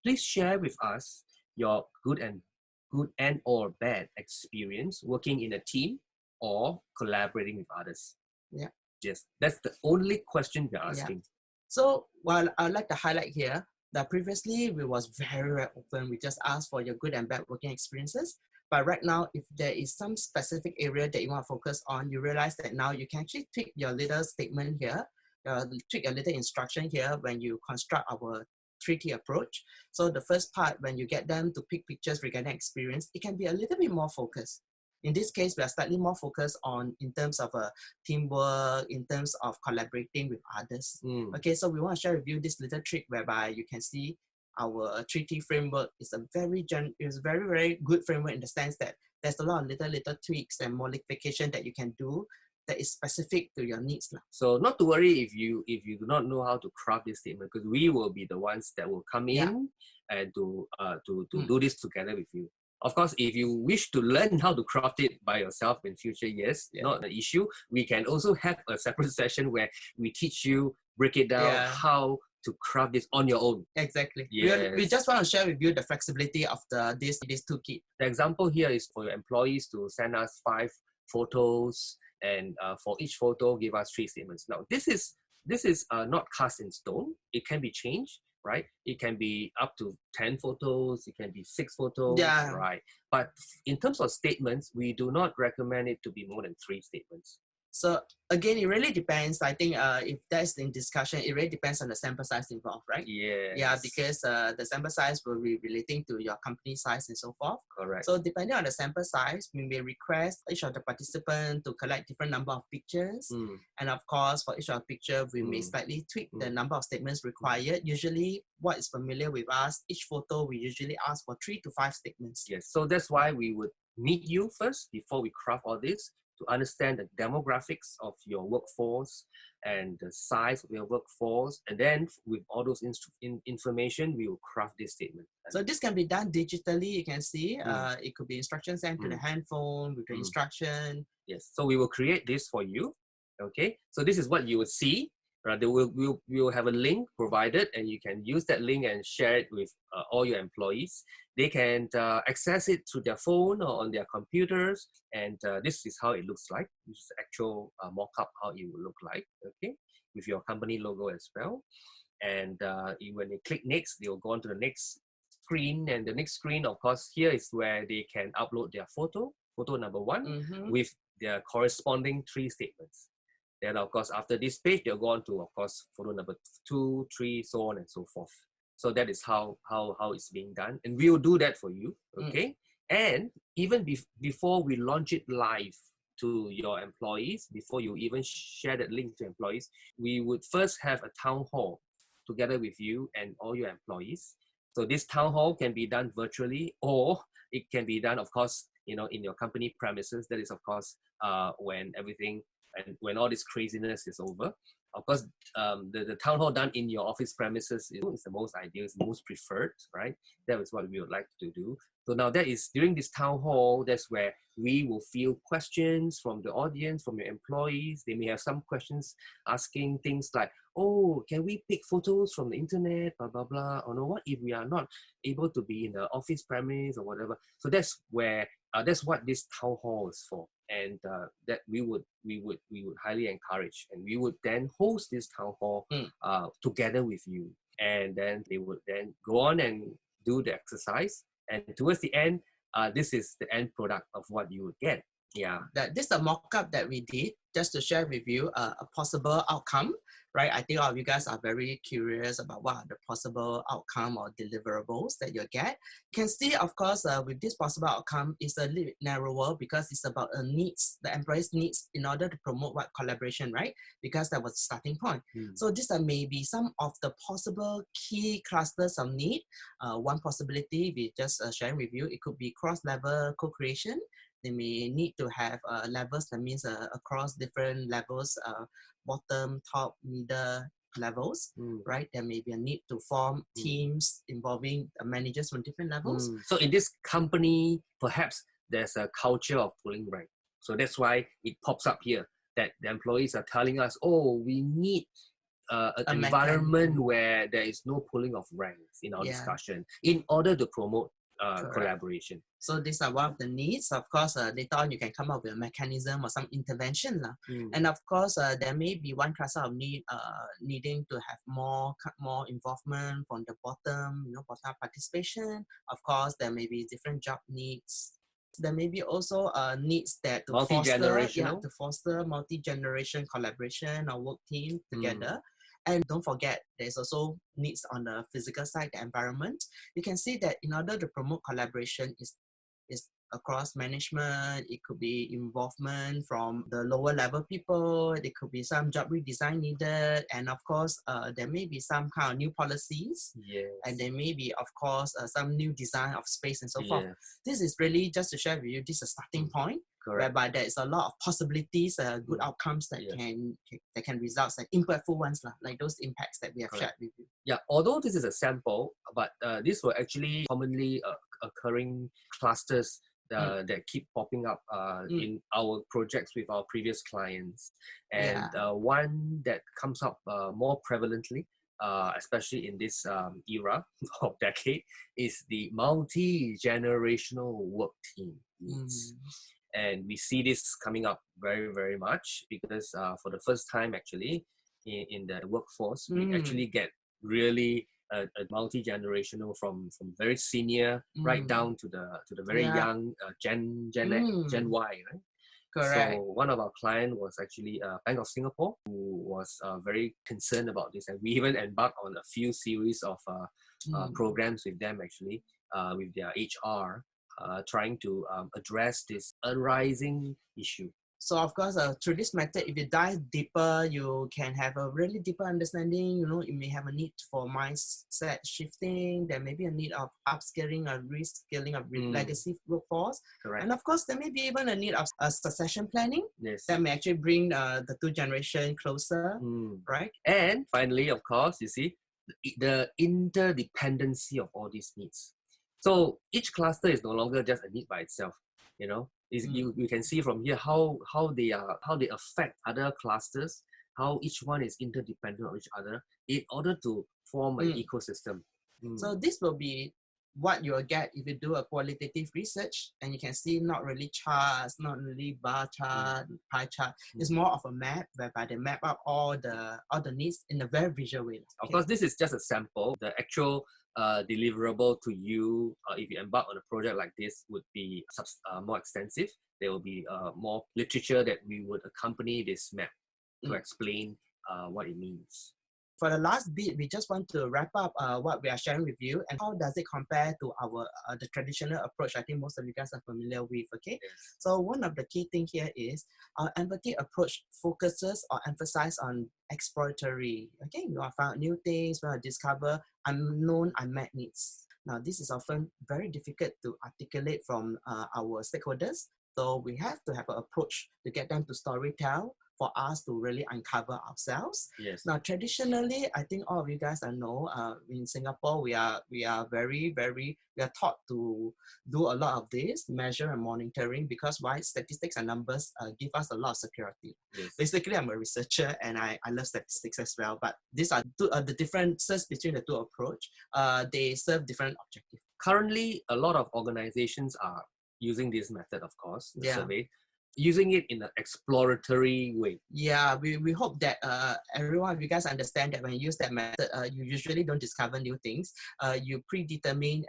Please share with us your good and or bad experience working in a team or collaborating with others. Yeah. Yes, that's the only question we're asking. Yeah. So, well, I'd like to highlight here that previously we was very open. We just asked for your good and bad working experiences. But right now, if there is some specific area that you want to focus on, you realize that now you can actually tweak your little statement here, tweak your little instruction here when you construct our 3T approach. So the first part, when you get them to pick pictures regarding experience, it can be a little bit more focused. In this case, we are slightly more focused on in terms of teamwork, in terms of collaborating with others. Okay, so we want to share with you this little trick whereby you can see our 3T framework is a very good framework in the sense that there's a lot of little tweaks and modification that you can do that is specific to your needs. So not to worry if you do not know how to craft this statement, because we will be the ones that will come in and to do this together with you. Of course, if you wish to learn how to craft it by yourself in future, not an issue. We can also have a separate session where we teach you, break it down, how to craft this on your own. Exactly. Yes. We just want to share with you the flexibility of this toolkit. The example here is for your employees to send us 5 photos, and for each photo, give us 3 statements. Now, this is not cast in stone. It can be changed, right? It can be up to 10 photos. It can be 6 photos, right? But in terms of statements, we do not recommend it to be more than 3 statements. So again, it really depends. I think if that's in discussion, it really depends on the sample size involved, right? Yes. Yeah, because the sample size will be relating to your company size and so forth. Correct. So depending on the sample size, we may request each of the participants to collect different number of pictures. And of course, for each of the picture, we may slightly tweak the number of statements required. Usually, what is familiar with us, each photo, we usually ask for 3 to 5 statements. Yes, so that's why we would meet you first before we craft all this, to understand the demographics of your workforce and the size of your workforce. And then with all those information, we will craft this statement. So this can be done digitally. You can see it could be instructions sent to the handphone with the instruction. Yes. So we will create this for you. Okay. So this is what you will see. Right? We will have a link provided, and you can use that link and share it with all your employees. They can access it through their phone or on their computers, and this is how it looks like. This is the actual mock-up how it will look like. Okay, with your company logo as well. And when they click next, they will go on to the next screen, and the next screen, of course, here is where they can upload their photo number 1 with their corresponding 3 statements. Then, of course, after this page, they'll go on to, of course, photo number 2, 3, so on and so forth. So that is how it's being done. And we will do that for you, okay? And even before we launch it live to your employees, before you even share that link to employees, we would first have a town hall together with you and all your employees. So this town hall can be done virtually, or it can be done, of course, in your company premises. That is, of course, when everything and when all this craziness is over. Of course, the town hall done in your office premises is the most ideal, is the most preferred, right? That is what we would like to do. So now that is during this town hall, that's where we will field questions from the audience, from your employees. They may have some questions asking things like, oh, can we pick photos from the internet, blah, blah, blah, or no, what if we are not able to be in the office premise or whatever. So that's where, that's what this town hall is for. And that we would highly encourage, and we would then host this town hall together with you. And then they would then go on and do the exercise. And towards the end, this is the end product of what you would get. Yeah. This is the mock-up that we did just to share with you a possible outcome, right? I think all of you guys are very curious about what are the possible outcome or deliverables that you'll get. You can see, of course, with this possible outcome, it's a little bit narrower because it's about needs, the employees' needs in order to promote what collaboration, right? Because that was the starting point. So these are maybe some of the possible key clusters of need. One possibility we just sharing with you, it could be cross-level co-creation. They may need to have levels, that means across different levels, bottom, top, middle levels, right? There may be a need to form teams involving managers from different levels. So in this company, perhaps there's a culture of pulling rank. So that's why it pops up here that the employees are telling us, oh, we need an environment where there is no pulling of ranks in our discussion in order to promote collaboration. So these are one of the needs. Of course, later on you can come up with a mechanism or some intervention. And of course, there may be one cluster of need needing to have more involvement from the bottom, bottom participation. Of course, there may be different job needs. There may be also needs that to foster multi-generation collaboration or work team together. And don't forget, there's also needs on the physical side, the environment. You can see that in order to promote collaboration is across management, it could be involvement from the lower level people, there could be some job redesign needed, and of course, there may be some kind of new policies, and there may be, of course, some new design of space and so forth. This is really just to share with you, this is a starting point. Whereby there is a lot of possibilities, good outcomes that can result in impactful ones, like those impacts that we have shared with you. Yeah, although this is a sample, but these were actually commonly occurring clusters that keep popping up in our projects with our previous clients. And one that comes up more prevalently, especially in this era of decade, is the multi-generational work team needs. And we see this coming up very, very much because for the first time, actually, in the workforce, we actually get really a multi-generational from very senior right down to the very young Gen Y, right? Correct. So one of our clients was actually Bank of Singapore, who was very concerned about this, and we even embarked on a few series of programs with them, actually, with their HR. Trying to address this arising issue So of course, through this method, if you dive deeper, you can have a really deeper understanding. You know, you may have a need for mindset shifting. There may be a need of upskilling or reskilling of legacy workforce. Correct. And of course, there may be even a need of succession planning. Yes. That may actually bring the two generation closer, right? And finally, of course, you see, the interdependency of all these needs. So each cluster is no longer just a need by itself. You know, you can see from here how they affect other clusters, how each one is interdependent on each other in order to form an ecosystem. So this will be what you'll get if you do a qualitative research, and you can see not really charts, not really bar chart, pie chart. It's more of a map whereby they map out all the needs in a very visual way. Of course, this is just a sample. The actual deliverable to you if you embark on a project like this would be more extensive. There will be more literature that we would accompany this map to explain what it means. For the last bit, we just want to wrap up what we are sharing with you and how does it compare to our the traditional approach I think most of you guys are familiar with, okay? Yes. So one of the key things here is our empathy approach focuses or emphasizes on exploratory, okay? We want to find new things, we want to discover unknown, unmet needs. Now, this is often very difficult to articulate from our stakeholders, so we have to have an approach to get them to storytell for us to really uncover ourselves. Yes. Now, traditionally, I think all of you guys know, in Singapore, we are taught to do a lot of this, measure and monitoring, because why? Statistics and numbers give us a lot of security. Yes. Basically, I'm a researcher and I love statistics as well, but these are the differences between the two approach. They serve different objectives. Currently, a lot of organizations are using this method, of course, the survey, using it in an exploratory way. Yeah, we hope that everyone of you guys understand that when you use that method, you usually don't discover new things. You predetermine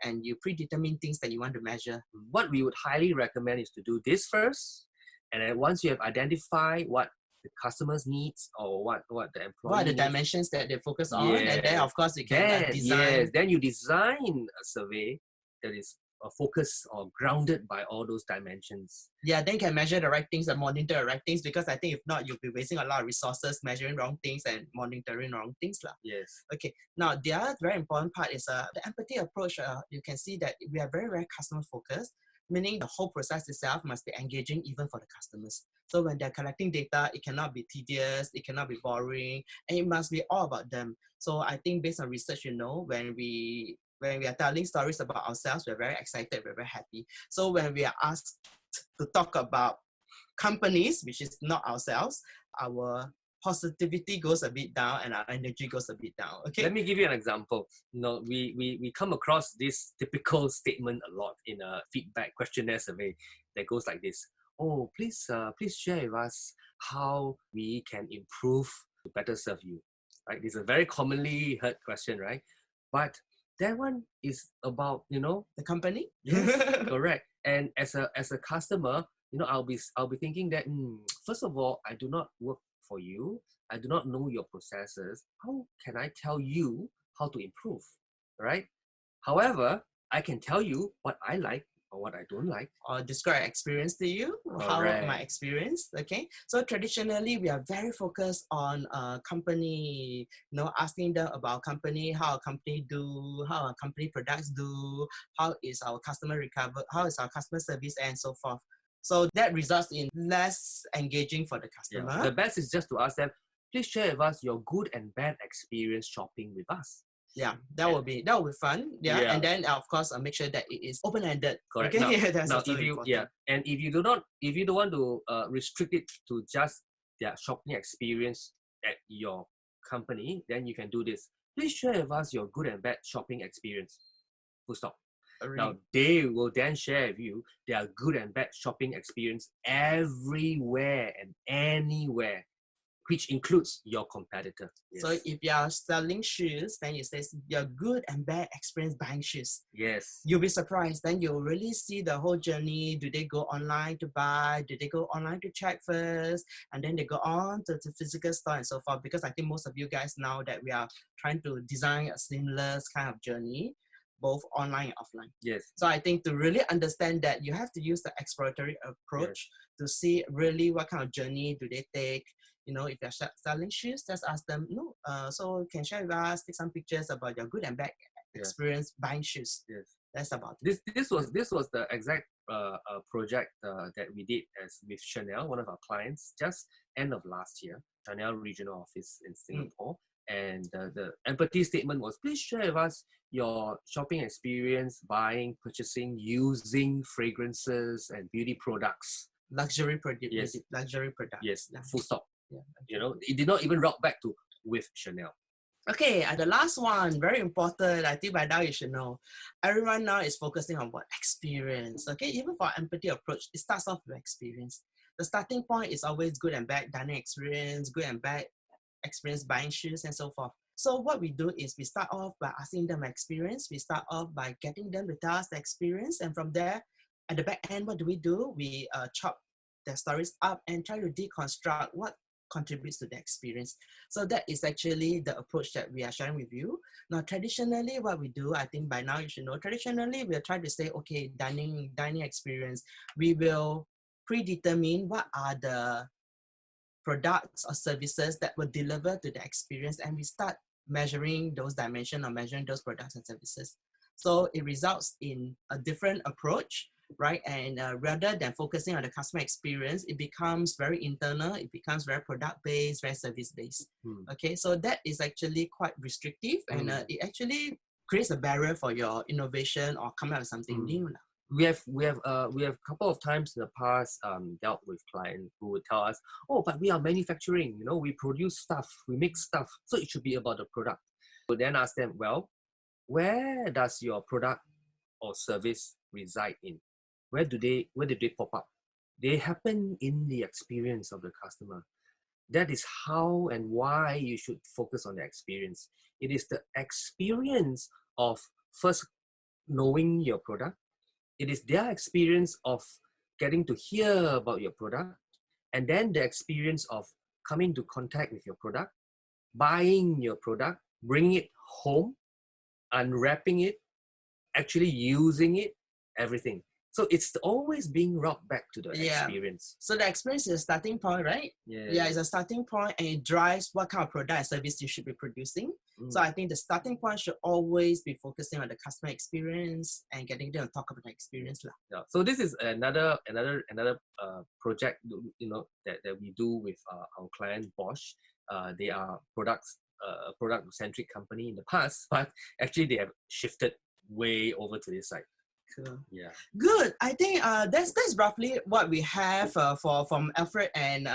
things that you want to measure. What we would highly recommend is to do this first, and then once you have identified what the customer's needs or what the employee what are the needs, dimensions that they focus on, and then of course you can design. Then you design a survey that is focused or grounded by all those dimensions. Yeah, then you can measure the right things and monitor the right things, because I think if not, you'll be wasting a lot of resources measuring wrong things and monitoring wrong things. Yes. Okay, now the other very important part is the empathy approach. You can see that we are very, very customer focused, meaning the whole process itself must be engaging even for the customers. So when they're collecting data, it cannot be tedious, it cannot be boring, and it must be all about them. So I think based on research, when we are telling stories about ourselves, we're very excited, we're very happy. So when we are asked to talk about companies, which is not ourselves, our positivity goes a bit down and our energy goes a bit down. Okay. Let me give you an example. We come across this typical statement a lot in a feedback questionnaire survey that goes like this. Oh, please share with us how we can improve to better serve you. Right? This is a very commonly heard question, right? But that one is about, the company. Yes, correct. And as a customer, I'll be thinking that first of all, I do not work for you. I do not know your processes. How can I tell you how to improve, right? However, I can tell you what I like or what I don't like. Or describe experience to you, how my experience, okay? So traditionally, we are very focused on company, asking them about company, how our company do, how our company products do, how is our customer recover, how is our customer service, and so forth. So that results in less engaging for the customer. Yeah. The best is just to ask them, please share with us your good and bad experience shopping with us. Yeah, that will be fun. Yeah, and then of course make sure that it is open-ended. Correct. Okay, now if you don't want to restrict it to just their shopping experience at your company, then you can do this. Please share with us your good and bad shopping experience. Full stop. Now they will then share with you their good and bad shopping experience everywhere and anywhere, which includes your competitor. Yes. So if you are selling shoes, then you say your good and bad experience buying shoes. Yes. You'll be surprised. Then you'll really see the whole journey. Do they go online to buy? Do they go online to check first? And then they go on to the physical store and so forth. Because I think most of you guys now that we are trying to design a seamless kind of journey, both online and offline. Yes. So I think to really understand that, you have to use the exploratory approach to see really what kind of journey do they take. You know, if they're selling shoes, just ask them, no, so can share with us, take some pictures about your good and bad experience buying shoes. Yes. That's about it. This was the exact project that we did with Chanel, one of our clients, just end of last year. Chanel regional office in Singapore, and the empathy statement was, please share with us your shopping experience, buying, purchasing, using fragrances and beauty products. Luxury product. Yes. Luxury product. Yes. Yeah. Full stop. Yeah. You know, it did not even rock back to with Chanel. Okay, the last one, very important. I think by now you should know. Everyone now is focusing on what? Experience. Okay, even for empathy approach, it starts off with experience. The starting point is always good and bad dining experience, good and bad experience buying shoes, and so forth. So what we do is we start off by asking them experience. We start off by getting them to tell us the experience, and from there, at the back end, what do? We chop their stories up and try to deconstruct what contributes to the experience. So that is actually the approach that we are sharing with you. Now, traditionally, what we do, I think by now you should know, traditionally, we'll try to say, okay, dining experience, we will predetermine what are the products or services that will deliver to the experience, and we start measuring those dimensions or measuring those products and services. So it results in a different approach, right? And rather than focusing on the customer experience, it becomes very internal, it becomes very product-based, very service-based. Okay, so that is actually quite restrictive, and it actually creates a barrier for your innovation or come up with something new. We have a couple of times in the past dealt with clients who would tell us, oh, but we are manufacturing, you know, we produce stuff, we make stuff, so it should be about the product. We then ask them, well, where does your product or service reside in? Where do they pop up? They happen in the experience of the customer. That is how and why you should focus on the experience. It is the experience of first knowing your product. It is their experience of getting to hear about your product, and then the experience of coming into contact with your product, buying your product, bringing it home, unwrapping it, actually using it, everything. So it's always being brought back to the experience. So the experience is a starting point, right? Yeah, it's a starting point, and it drives what kind of product and service you should be producing. So I think the starting point should always be focusing on the customer experience and getting them to talk about the experience. Yeah. So this is another project, you know, that we do with our client Bosch. They are product-centric company in the past, but actually they have shifted way over to this side. Cool. Yeah. Good. I think that's roughly what we have from Alfred and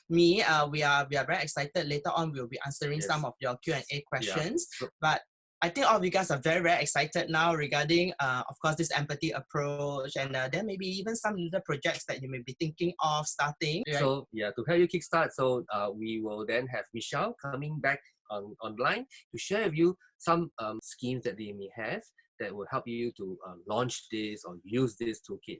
me. We are very excited. Later on, we'll be answering some of your Q&A questions. Yeah. But I think all of you guys are very, very excited now regarding, of course, this empathy approach, and then maybe even some little projects that you may be thinking of starting. Right? So yeah, to help you kickstart, so we will then have Michelle coming back online to share with you some schemes that they may have that will help you to launch this or use this toolkit.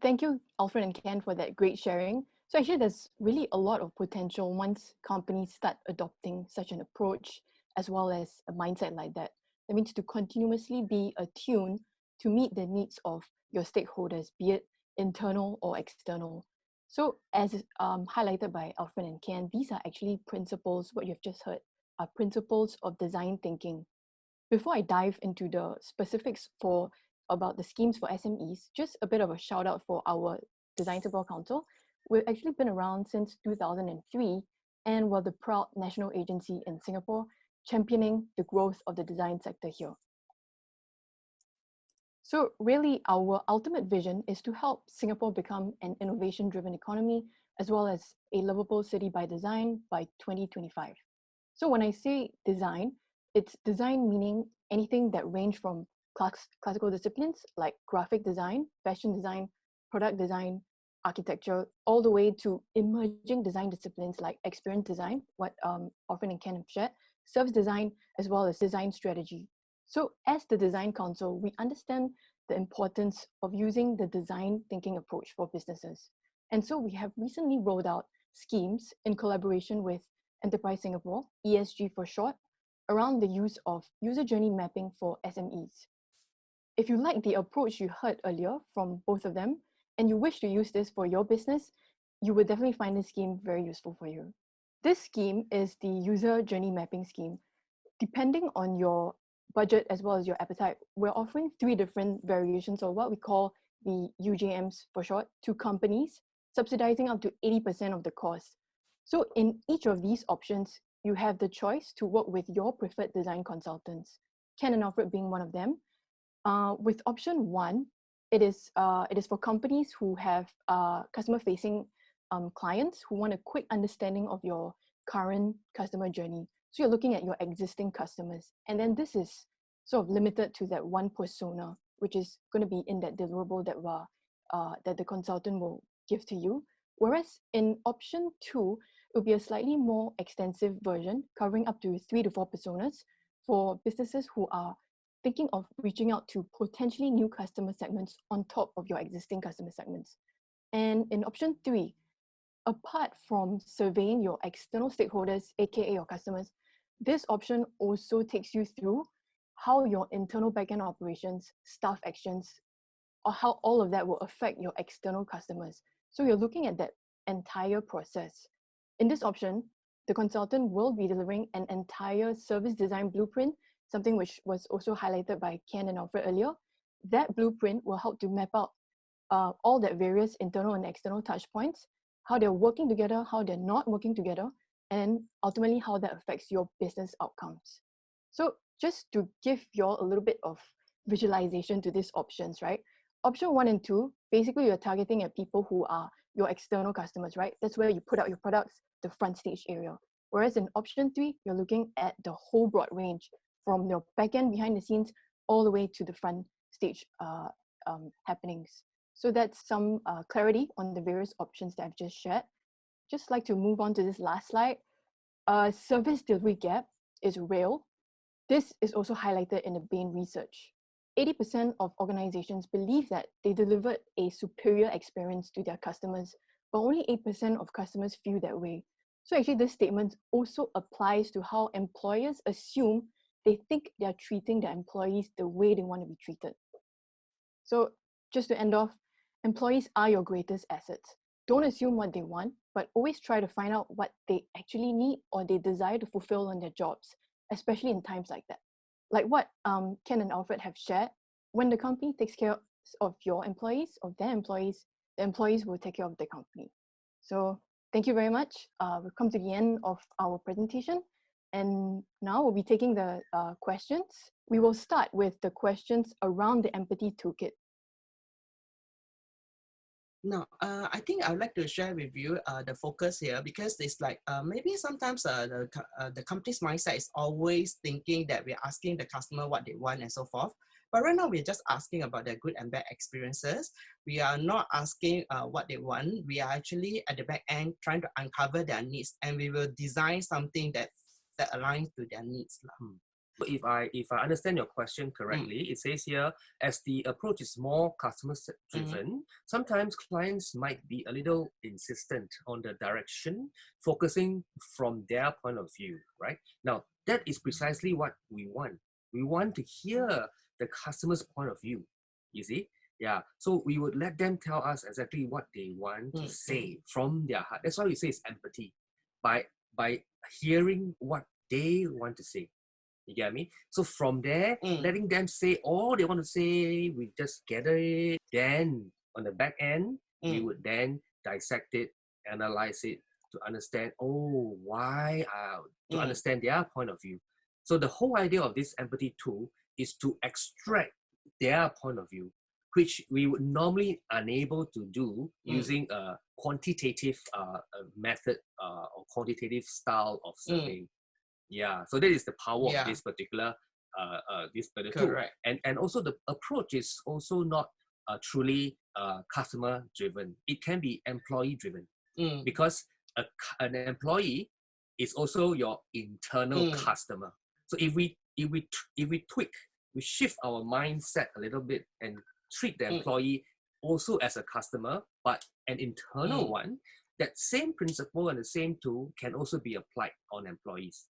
Thank you, Alfred and Ken, for that great sharing. So actually, there's really a lot of potential once companies start adopting such an approach, as well as a mindset like that. That means to continuously be attuned to meet the needs of your stakeholders, be it internal or external. So as highlighted by Alfred and Ken, these are actually principles, what you've just heard, are principles of design thinking. Before I dive into the specifics about the schemes for SMEs, just a bit of a shout out for our Design Singapore Council. We've actually been around since 2003, and we're the proud national agency in Singapore, championing the growth of the design sector here. So really, our ultimate vision is to help Singapore become an innovation-driven economy, as well as a livable city by design by 2025. So when I say design, it's design meaning anything that range from classical disciplines like graphic design, fashion design, product design, architecture, all the way to emerging design disciplines like experience design, what Alfred and Ken have shared, service design, as well as design strategy. So as the Design Council, we understand the importance of using the design thinking approach for businesses. And so we have recently rolled out schemes in collaboration with Enterprise Singapore, ESG for short, around the use of user journey mapping for SMEs. If you like the approach you heard earlier from both of them, and you wish to use this for your business, you will definitely find this scheme very useful for you. This scheme is the user journey mapping scheme. Depending on your budget as well as your appetite, we're offering 3 different variations of what we call the UJMs for short to companies, subsidizing up to 80% of the cost. So in each of these options, you have the choice to work with your preferred design consultants, Ken and Alfred being one of them. With option 1, it is for companies who have customer-facing clients who want a quick understanding of your current customer journey. So you're looking at your existing customers, and then this is sort of limited to that one persona, which is going to be in that deliverable that the consultant will give to you. Whereas in option 2, it will be a slightly more extensive version covering up to 3 to 4 personas for businesses who are thinking of reaching out to potentially new customer segments on top of your existing customer segments. And in option 3, apart from surveying your external stakeholders, aka your customers, this option also takes you through how your internal backend operations, staff actions, or how all of that will affect your external customers. So you're looking at that entire process. In this option, the consultant will be delivering an entire service design blueprint, something which was also highlighted by Ken and Alfred earlier. That blueprint will help to map out all that various internal and external touch points, how they're working together, how they're not working together, and ultimately how that affects your business outcomes. So just to give you all a little bit of visualization to these options, right? Option 1 and 2, basically you're targeting at people who are your external customers, right? That's where you put out your products, the front stage area. Whereas in option 3, you're looking at the whole broad range from your backend behind the scenes all the way to the front stage happenings. So that's some clarity on the various options that I've just shared. Just like to move on to this last slide. Service delivery gap is real. This is also highlighted in the Bain research. 80% of organizations believe that they delivered a superior experience to their customers, but only 8% of customers feel that way. So actually this statement also applies to how employers assume they think they're treating their employees the way they want to be treated. So just to end off, employees are your greatest assets. Don't assume what they want, but always try to find out what they actually need or they desire to fulfill on their jobs, especially in times like that. Like what Ken and Alfred have shared, when the company takes care of your employees, of their employees, the employees will take care of the company. So thank you very much. We've come to the end of our presentation. And now we'll be taking the questions. We will start with the questions around the empathy toolkit. Now, I think I would like to share with you the focus here, because it's like maybe sometimes the company's mindset is always thinking that we're asking the customer what they want and so forth. But right now, we're just asking about their good and bad experiences. We are not asking what they want. We are actually at the back end trying to uncover their needs, and we will design something that aligns to their needs. If I understand your question correctly, it says here, as the approach is more customer driven, sometimes clients might be a little insistent on the direction, focusing from their point of view, right? Now, that is precisely what we want. We want to hear the customer's point of view, you see? Yeah, so we would let them tell us exactly what they want to say from their heart. That's why we say it's empathy, by hearing what they want to say. You get me? So from there, letting them say all they want to say, we just gather it. Then on the back end, we would then dissect it, analyze it to understand, why, to understand their point of view. So the whole idea of this empathy tool is to extract their point of view, which we would normally unable to do using a quantitative method or quantitative style of surveying. Yeah, so that is the power of this particular tool. And also the approach is also not truly customer driven. It can be employee driven, because an employee is also your internal customer. So if we tweak, we shift our mindset a little bit and treat the employee also as a customer, but an internal one, that same principle and the same tool can also be applied on employees.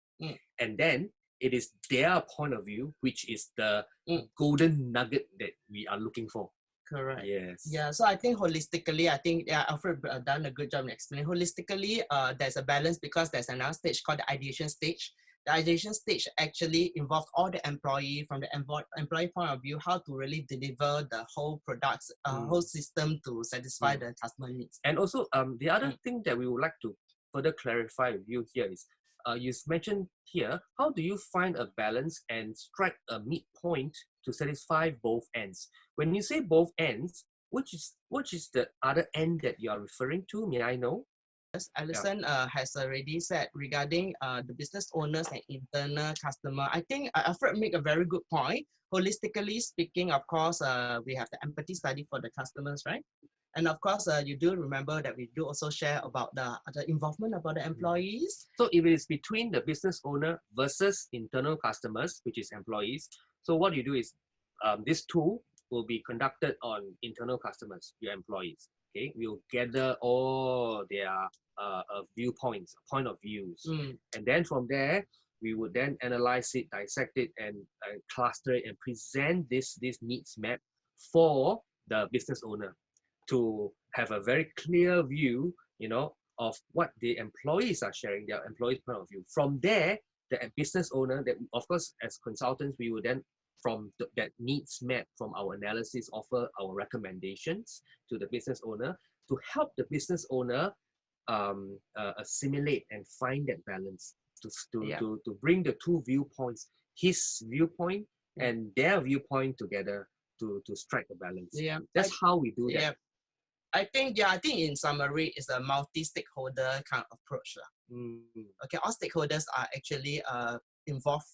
And then it is their point of view, which is the golden nugget that we are looking for. Correct. Yes. Yeah, so I think holistically, I think Alfred done a good job in explaining. Holistically, there's a balance because there's another stage called the ideation stage. The ideation stage actually involves all the employee from the employee point of view, how to really deliver the whole products, whole system to satisfy the customer needs. And also, the other thing that we would like to further clarify with you here is, you mentioned here, how do you find a balance and strike a midpoint to satisfy both ends? When you say both ends, which is the other end that you are referring to? May I know? Yes, Alison has already said regarding the business owners and internal customer. I think Alfred made a very good point. Holistically speaking, of course, we have the empathy study for the customers, right? And of course, you do remember that we do also share about the involvement about the employees. So if it is between the business owner versus internal customers, which is employees, so what you do is, this tool will be conducted on internal customers, your employees. Okay, we'll gather all their viewpoints, point of views, and then from there we would then analyze it, dissect it, and cluster it, and present this needs map for the business owner to have a very clear view, of what the employees are sharing, their employees' point of view. From there, the business owner, that of course as consultants, we would then from that needs map, from our analysis, offer our recommendations to the business owner to help the business owner assimilate and find that balance to bring the two viewpoints, his viewpoint and their viewpoint together to strike a balance. Yeah, that's how we do that. Yeah. I think in summary, it's a multi-stakeholder kind of approach. Okay, all stakeholders are actually involved.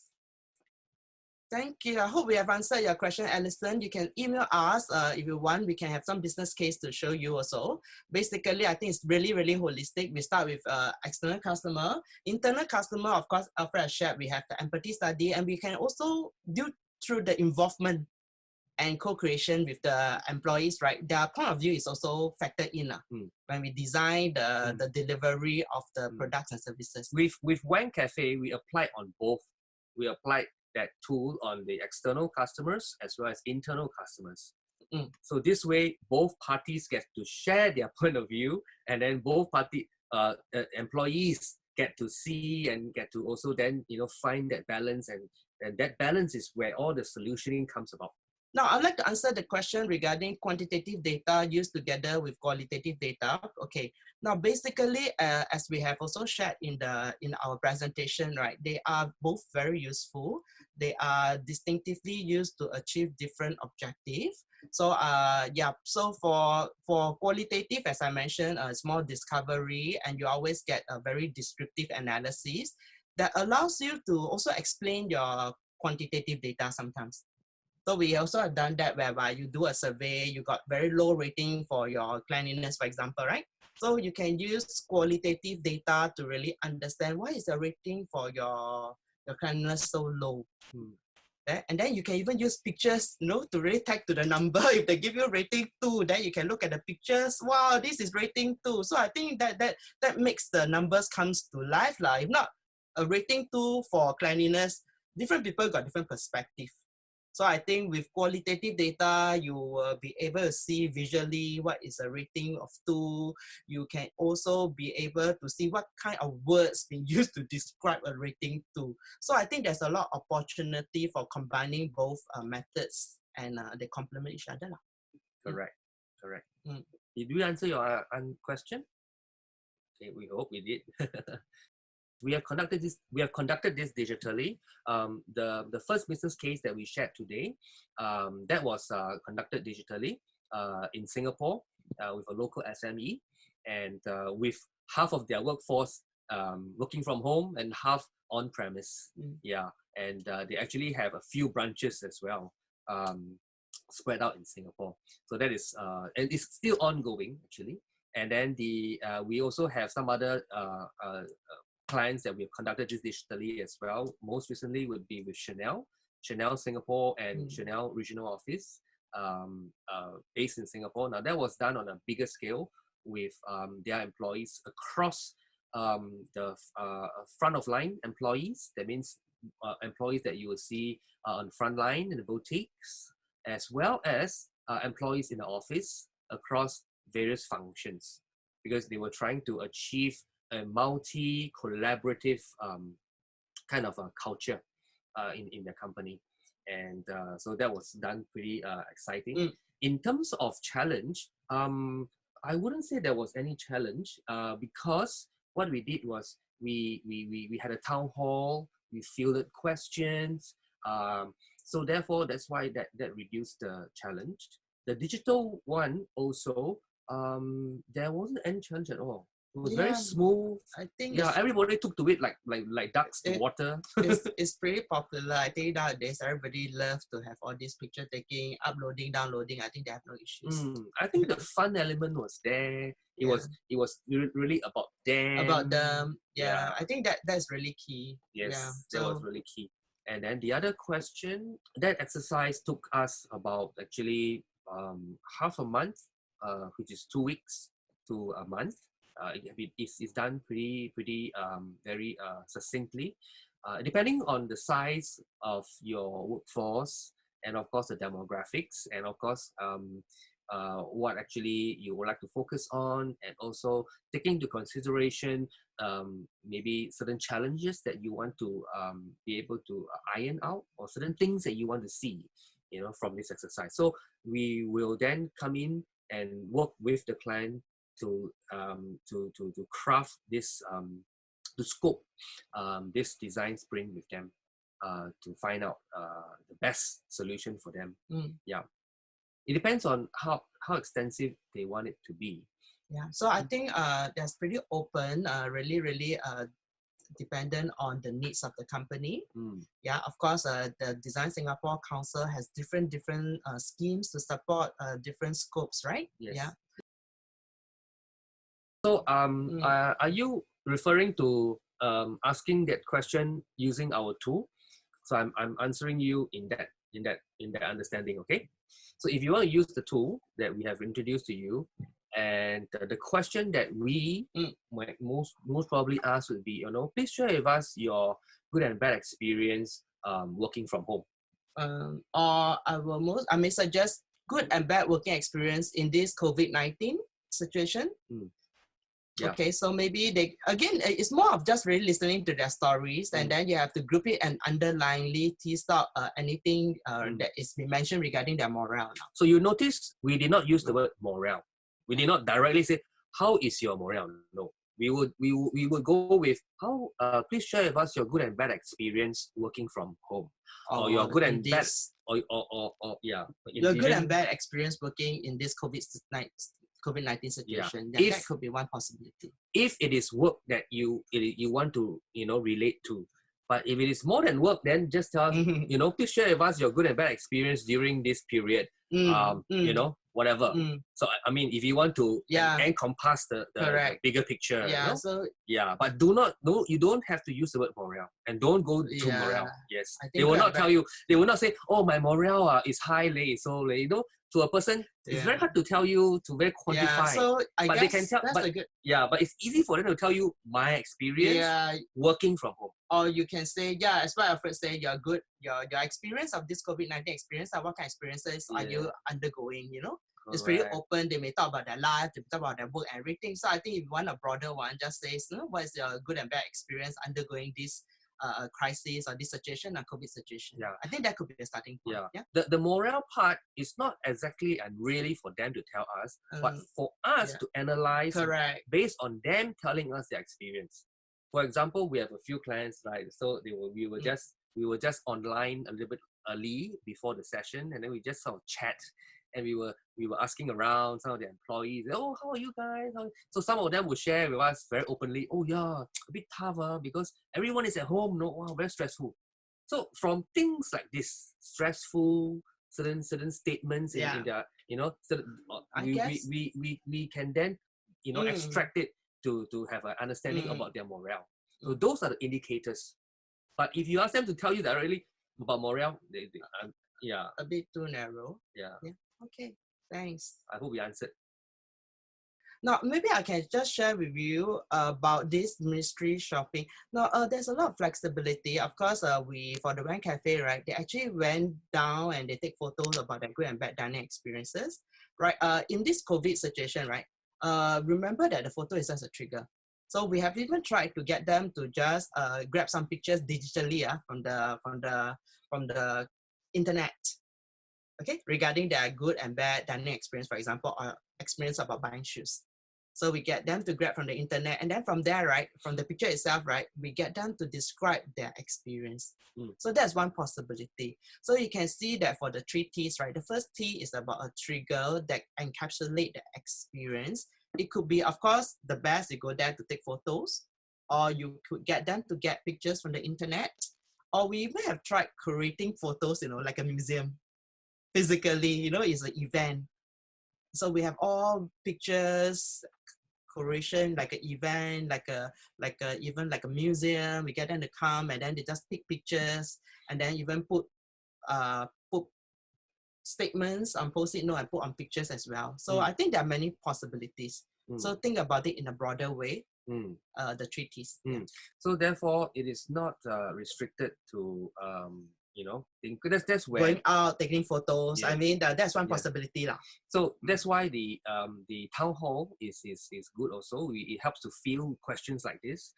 Thank you. I hope we have answered your question, Alison. You can email us if you want. We can have some business case to show you also. Basically, I think it's really, really holistic. We start with external customer. Internal customer, of course, after I shared, we have the empathy study, and we can also do through the involvement and co-creation with the employees, right? Their point of view is also factored in when we design the delivery of the products and services. With Wang Cafe, we applied on both. We applied that tool on the external customers as well as internal customers. So this way, both parties get to share their point of view, and then both employees get to see and get to also then find that balance, and that balance is where all the solutioning comes about. Now, I'd like to answer the question regarding quantitative data used together with qualitative data. Okay. Now, basically, as we have also shared in our presentation, right, they are both very useful. They are distinctively used to achieve different objectives. So, so for qualitative, as I mentioned, it's more discovery, and you always get a very descriptive analysis that allows you to also explain your quantitative data sometimes. So we also have done that whereby you do a survey, you got very low rating for your cleanliness, for example, right? So you can use qualitative data to really understand why is the rating for your cleanliness so low. And then you can even use pictures, to really tag to the number. If they give you rating 2, then you can look at the pictures. Wow, this is rating 2. So I think that makes the numbers comes to life. If not, a rating 2 for cleanliness, different people got different perspective. So I think with qualitative data, you will be able to see visually what is a rating of 2. You can also be able to see what kind of words being used to describe a rating 2. So I think there's a lot of opportunity for combining both methods, and they complement each other. Correct. Did we answer your question? Okay, we hope we did. We have conducted this digitally. The first business case that we shared today, that was conducted digitally in Singapore with a local SME, and with half of their workforce working from home and half on premise. Yeah, and they actually have a few branches as well, spread out in Singapore. So that is and it's still ongoing actually. And then we also have some other clients that we have conducted this digitally as well. Most recently would be with Chanel Singapore and Chanel regional office based in Singapore. Now that was done on a bigger scale with their employees across the front of line employees. That means employees that you will see on frontline in the boutiques, as well as employees in the office across various functions, because they were trying to achieve a multi-collaborative kind of a culture in the company. And so that was done pretty exciting. In terms of challenge, I wouldn't say there was any challenge because what we did was we had a town hall, we fielded questions. So therefore, that's why that reduced the challenge. The digital one also, there wasn't any challenge at all. It was very smooth. I think everybody took to it like ducks to water. it's pretty popular. I think nowadays everybody loves to have all these picture taking, uploading, downloading. I think they have no issues. I think the fun element was there. It was really about them. About them. Yeah. I think that's really key. Yes, that was really key. And then the other question, that exercise took us about actually half a month, which is 2 weeks to a month. It's done pretty very succinctly, depending on the size of your workforce, and of course the demographics, and of course what actually you would like to focus on, and also taking into consideration maybe certain challenges that you want to be able to iron out, or certain things that you want to see, from this exercise. So we will then come in and work with the client to craft this to scope this design sprint with them to find out the best solution for them. It depends on how extensive they want it to be. So I think that's pretty open, really dependent on the needs of the company. Of course, the Design Singapore Council has different schemes to support different scopes, right? So are you referring to asking that question using our tool? So I'm answering you in that understanding, okay? So if you want to use the tool that we have introduced to you, and the question that we might most probably ask would be, please share with us your good and bad experience working from home. Or I may suggest good and bad working experience in this COVID-19 situation. Okay, so maybe it's more of just really listening to their stories, and then you have to group it and underlyingly tease out anything that is being mentioned regarding their morale. So you notice we did not use the word morale. We did not directly say, how is your morale? No, we would go with, how, please share with us your good and bad experience working from home, or your good and bad, your good and bad experience working in this COVID-19 situation. That could be one possibility. If it is work that you want to relate to, but if it is more than work, then just tell us, please share with us your good and bad experience during this period. Whatever. So I mean, if you want to encompass the bigger picture, but you don't have to use the word morale, and don't go to morale. Yes, they will not tell you. They will not say, oh, my morale is high, so late. To a person, it's very hard to tell you, to very quantify. So I guess they can tell. But it's easy for them to tell you my experience working from home. Or you can say, as what Alfred said, your experience of this COVID-19 experience, what kind of experiences are you undergoing? It's pretty open. They may talk about their life, they may talk about their work, everything. So I think if you want a broader one, just say, what is your good and bad experience undergoing this crisis or this situation, a COVID situation. I think that could be a starting point. The morale part is not exactly and really for them to tell us, but for us to analyze based on them telling us their experience. For example, we have a few clients, right? So we were just online a little bit early before the session, and then we just sort of chat, and we were asking around some of the employees. Oh, how are you guys? So some of them would share with us very openly. Oh yeah, a bit tough because everyone is at home. Wow, very stressful. So from things like this, stressful, certain statements in their, we can then extract it to have an understanding about their morale. So those are the indicators. But if you ask them to tell you directly about morale, they a bit too narrow. Yeah. Okay, thanks. I hope we answered. Now, maybe I can just share with you about this mystery shopping. Now, there's a lot of flexibility. Of course, for the Wine Cafe, right, they actually went down and they take photos about their good and bad dining experiences, right? In this COVID situation, right, remember that the photo is just a trigger. So we have even tried to get them to just grab some pictures digitally from the internet, okay, regarding their good and bad dining experience, for example, or experience about buying shoes. So we get them to grab from the internet, and then from there, right, from the picture itself, right, we get them to describe their experience. So that's one possibility. So you can see that for the 3 T's, right, the first T is about a trigger that encapsulate the experience. It could be, of course, the best, you go there to take photos, or you could get them to get pictures from the internet, or we even have tried creating photos, you know, like a museum, physically, you know, it's an event. So we have all pictures, curation, like an event, even like a museum. We get them to come and then they just pick pictures and then even put statements on post-it note and put on pictures as well. So I think there are many possibilities. So think about it in a broader way. The 3 T's. So therefore, it is not restricted to you know, that's where going out, taking photos. Yes. I mean, that's one possibility lah. So that's why the town hall is good also. It helps to field questions like this.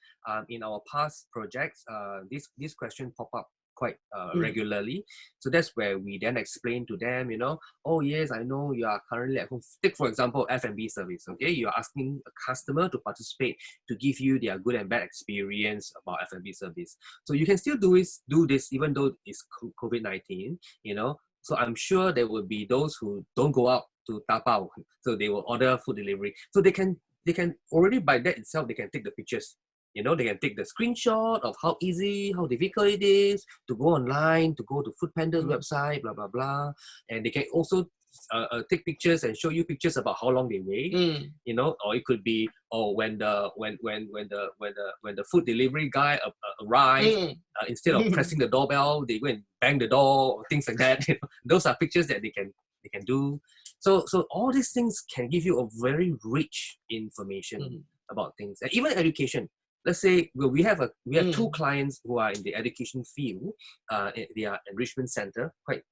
In our past projects, this question pop up quite regularly. So that's where we then explain to them, you know, oh yes, I know you are currently at home. Take for example, F&B service. Okay, you're asking a customer to participate to give you their good and bad experience about F&B service. So you can still do this even though it's COVID-19, you know. So I'm sure there will be those who don't go out to tapao, so they will order food delivery. So they can already, by that itself, they can take the pictures. You know, they can take the screenshot of how easy, how difficult it is to go online, to go to Foodpanda's website, blah blah blah, and they can also take pictures and show you pictures about how long they wait. You know, or it could be when the food delivery guy arrives, instead of pressing the doorbell, they go and bang the door, or things like that. Those are pictures that they can do. So all these things can give you a very rich information about things, and even education. Let's say we have 2 clients who are in the education field. They are enrichment center, quite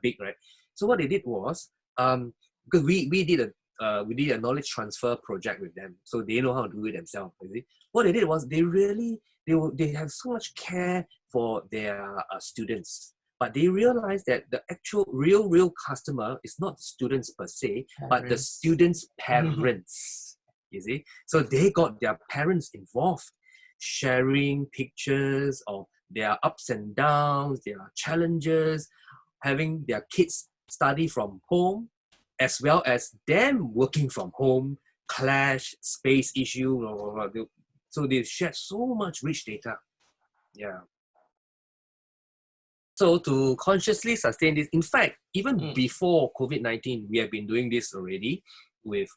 big, right? So what they did was, because we did a knowledge transfer project with them, so they know how to do it themselves. You see? What they did was they have so much care for their students, but they realized that the actual real customer is not the students per se, but the students' parents. You see, so they got their parents involved, sharing pictures of their ups and downs, their challenges, having their kids study from home, as well as them working from home, clash, space issue, blah, blah, blah. So they shared so much rich data. Yeah. So to consciously sustain this, in fact, even before COVID-19, we have been doing this already with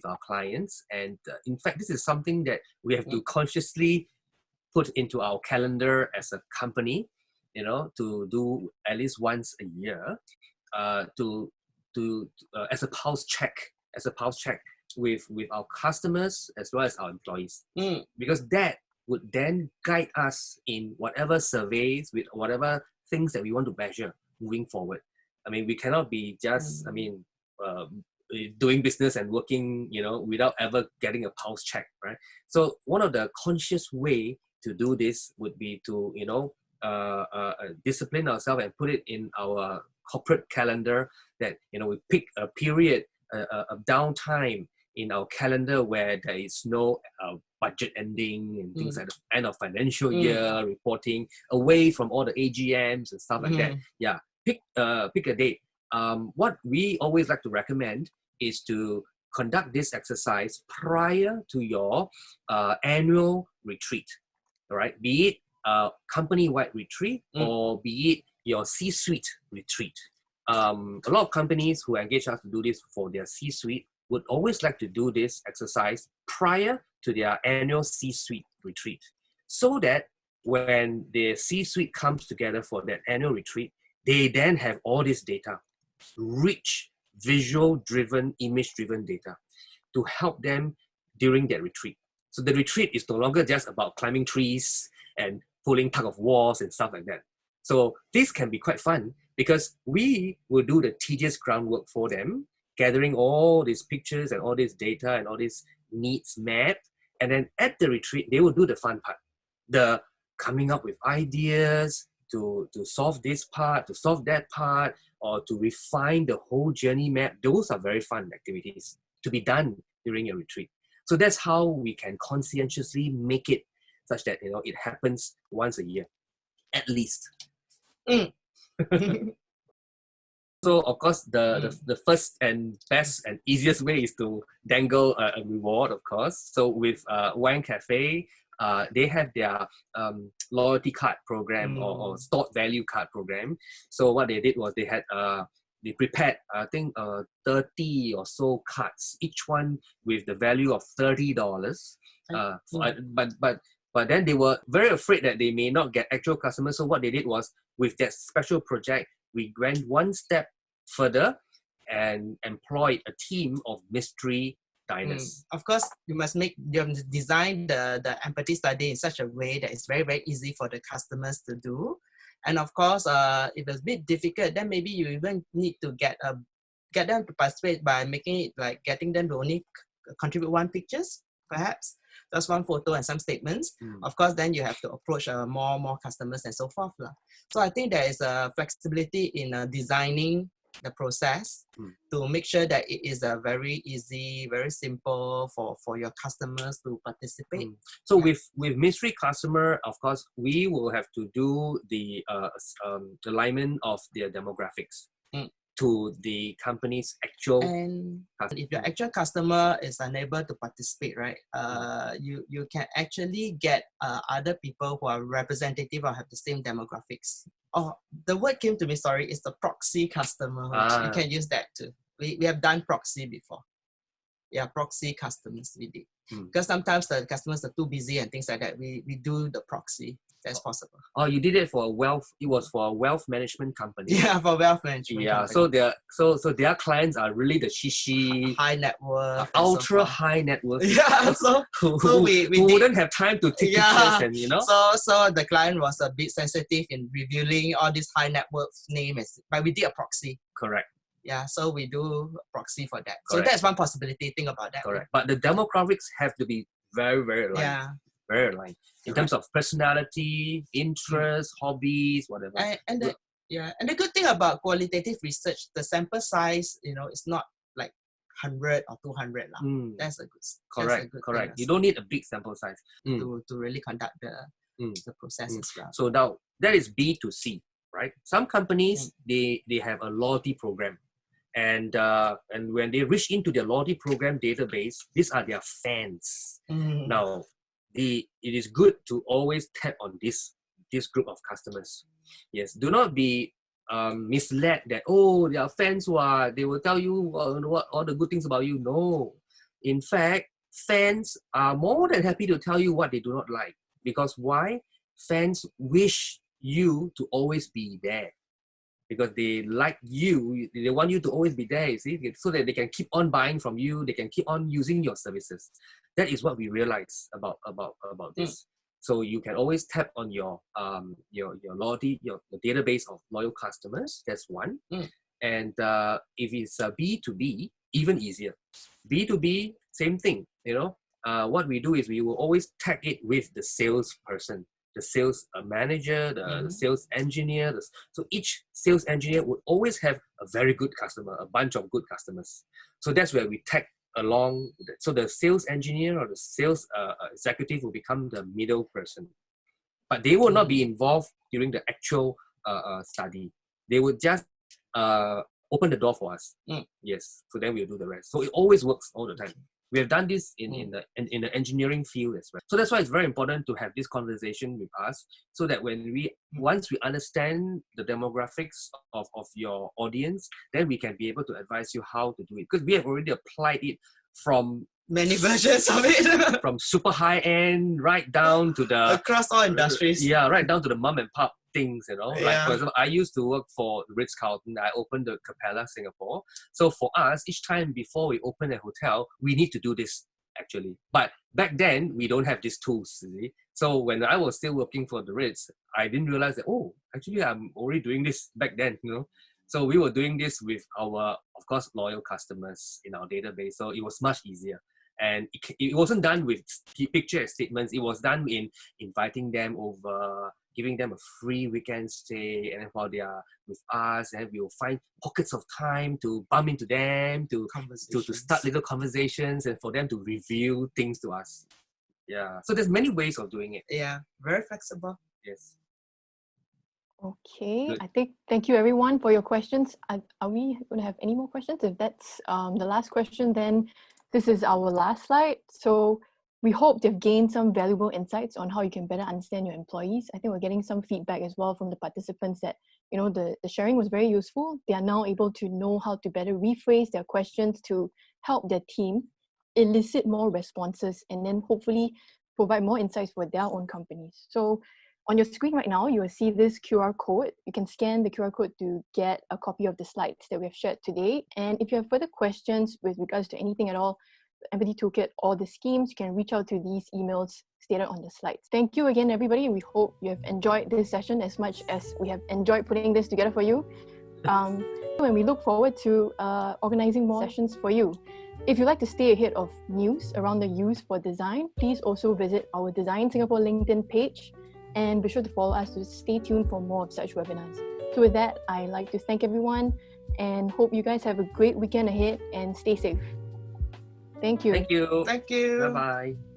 our clients. And in fact, this is something that we have to consciously put into our calendar as a company, you know, to do at least once a year, as a pulse check with our customers as well as our employees, because that would then guide us in whatever surveys, with whatever things that we want to measure moving forward. I mean, we cannot be just, doing business and working, you know, without ever getting a pulse check, right? So one of the conscious way to do this would be to, you know, discipline ourselves and put it in our corporate calendar that, you know, we pick a period, a downtime in our calendar where there is no budget ending and things like the end of financial year reporting, away from all the AGMs and stuff like that. Yeah, pick a date. What we always like to recommend is to conduct this exercise prior to your annual retreat. All right, be it a company-wide retreat or be it your C-suite retreat. A lot of companies who engage us to do this for their C-suite would always like to do this exercise prior to their annual C-suite retreat, so that when the C-suite comes together for that annual retreat, they then have all this data, rich, visual-driven, image-driven data, to help them during their retreat. So the retreat is no longer just about climbing trees and pulling tug of wars and stuff like that. So this can be quite fun because we will do the tedious groundwork for them, gathering all these pictures and all this data and all these needs mapped. And then at the retreat, they will do the fun part, the coming up with ideas to solve this part, to solve that part, or to refine the whole journey map. Those are very fun activities to be done during a retreat. So that's how we can conscientiously make it such that it happens once a year, at least. So of course, the first and best and easiest way is to dangle a reward, of course. So with Wang Cafe, they have their loyalty card program or stored value card program. So what they did was they prepared, I think, 30 or so cards, each one with the value of $30. But then they were very afraid that they may not get actual customers. So what they did was, with that special project, we went one step further and employed a team of mystery diners. Of course, you must design the empathy study in such a way that it's very, very easy for the customers to do. And of course, if it's a bit difficult, then maybe you even need to get them to participate by making it like getting them to only contribute one pictures, perhaps. Just one photo and some statements. Of course, then you have to approach more customers and so forth. So I think there is a flexibility in designing the process to make sure that it is very easy, very simple for your customers to participate. So with mystery customer, of course, we will have to do the alignment of their demographics to the company's actual customer. If your actual customer is unable to participate, right, you can actually get other people who are representative or have the same demographics. Oh, the word came to me, sorry, is the proxy customer. You can use that too. We have done proxy before. Yeah, proxy customers we did. Because sometimes the customers are too busy and things like that. We do the proxy. That's possible. Oh, you did it for it was for a wealth management company. Yeah, for wealth management company. So their clients are really the shishi, high net worth, ultra high net worth. Yeah, so we wouldn't have time to take pictures and So the client was a bit sensitive in revealing all these high net worth names, but we did a proxy. Correct. Yeah, so we do a proxy for that. Correct. So that's one possibility. Think about that. Correct. But the demographics have to be very, very aligned. Yeah. Very aligned. In terms of personality, interests, hobbies, whatever. And the good thing about qualitative research, the sample size, is not like 100 or 200. That's a good Correct. You don't need a big sample size to really conduct the process as well. So now that is B2C, right? Some companies they have a loyalty program. And when they reach into their loyalty program database, these are their fans. Now, it is good to always tap on this group of customers. Yes, do not be misled that they are fans they will tell you what all the good things about you. No, in fact, fans are more than happy to tell you what they do not like. Because why? Fans wish you to always be there. Because they like you, they want you to always be there, you see, so that they can keep on buying from you, they can keep on using your services. That is what we realize about this. So you can always tap on your loyalty, your database of loyal customers. That's one. And if it's a B2B, even easier. B2B, same thing. What we do is we will always tag it with the salesperson, the sales manager, the sales engineer. So each sales engineer would always have a very good customer, a bunch of good customers. So that's where we tag along. So the sales engineer or the sales executive will become the middle person. But they will not be involved during the actual study. They would just open the door for us. Yes. So then we'll do the rest. So it always works all the time. We have done this in the engineering field as well. So that's why it's very important to have this conversation with us, so that once we understand the demographics of your audience, then we can be able to advise you how to do it. Because we have already applied it from many versions of it. From super high end right down to the across all industries. Yeah, right down to the mom and pop things, you know. Like, Yeah. for example, I used to work for the Ritz-Carlton. I opened the Capella Singapore. So for us, each time before we open a hotel, we need to do this actually. But back then, we don't have these tools, you see. So when I was still working for the Ritz, I didn't realize that, oh, actually I'm already doing this back then, you know. So we were doing this with our, of course, loyal customers in our database. So it was much easier. And it wasn't done with picture statements. It was done in inviting them over, giving them a free weekend stay, and then while they are with us, and we will find pockets of time to bump into them, to start little conversations, and for them to reveal things to us. Yeah. So there's many ways of doing it. Yeah, very flexible. Yes. Okay, Good. I think thank you everyone for your questions. Are we going to have any more questions? If that's the last question, then this is our last slide. So we hope they've gained some valuable insights on how you can better understand your employees. I think we're getting some feedback as well from the participants that, you know, the sharing was very useful. They are now able to know how to better rephrase their questions to help their team elicit more responses and then hopefully provide more insights for their own companies. So on your screen right now, you will see this QR code. You can scan the QR code to get a copy of the slides that we have shared today. And if you have further questions with regards to anything at all, the Empathy Toolkit or the schemes, you can reach out to these emails stated on the slides. Thank you again, everybody. We hope you have enjoyed this session as much as we have enjoyed putting this together for you. And we look forward to organizing more sessions for you. If you'd like to stay ahead of news around the use for design, please also visit our Design Singapore LinkedIn page. And be sure to follow us to stay tuned for more of such webinars. So with that, I'd like to thank everyone and hope you guys have a great weekend ahead and stay safe. Thank you. Thank you. Thank you. Bye-bye.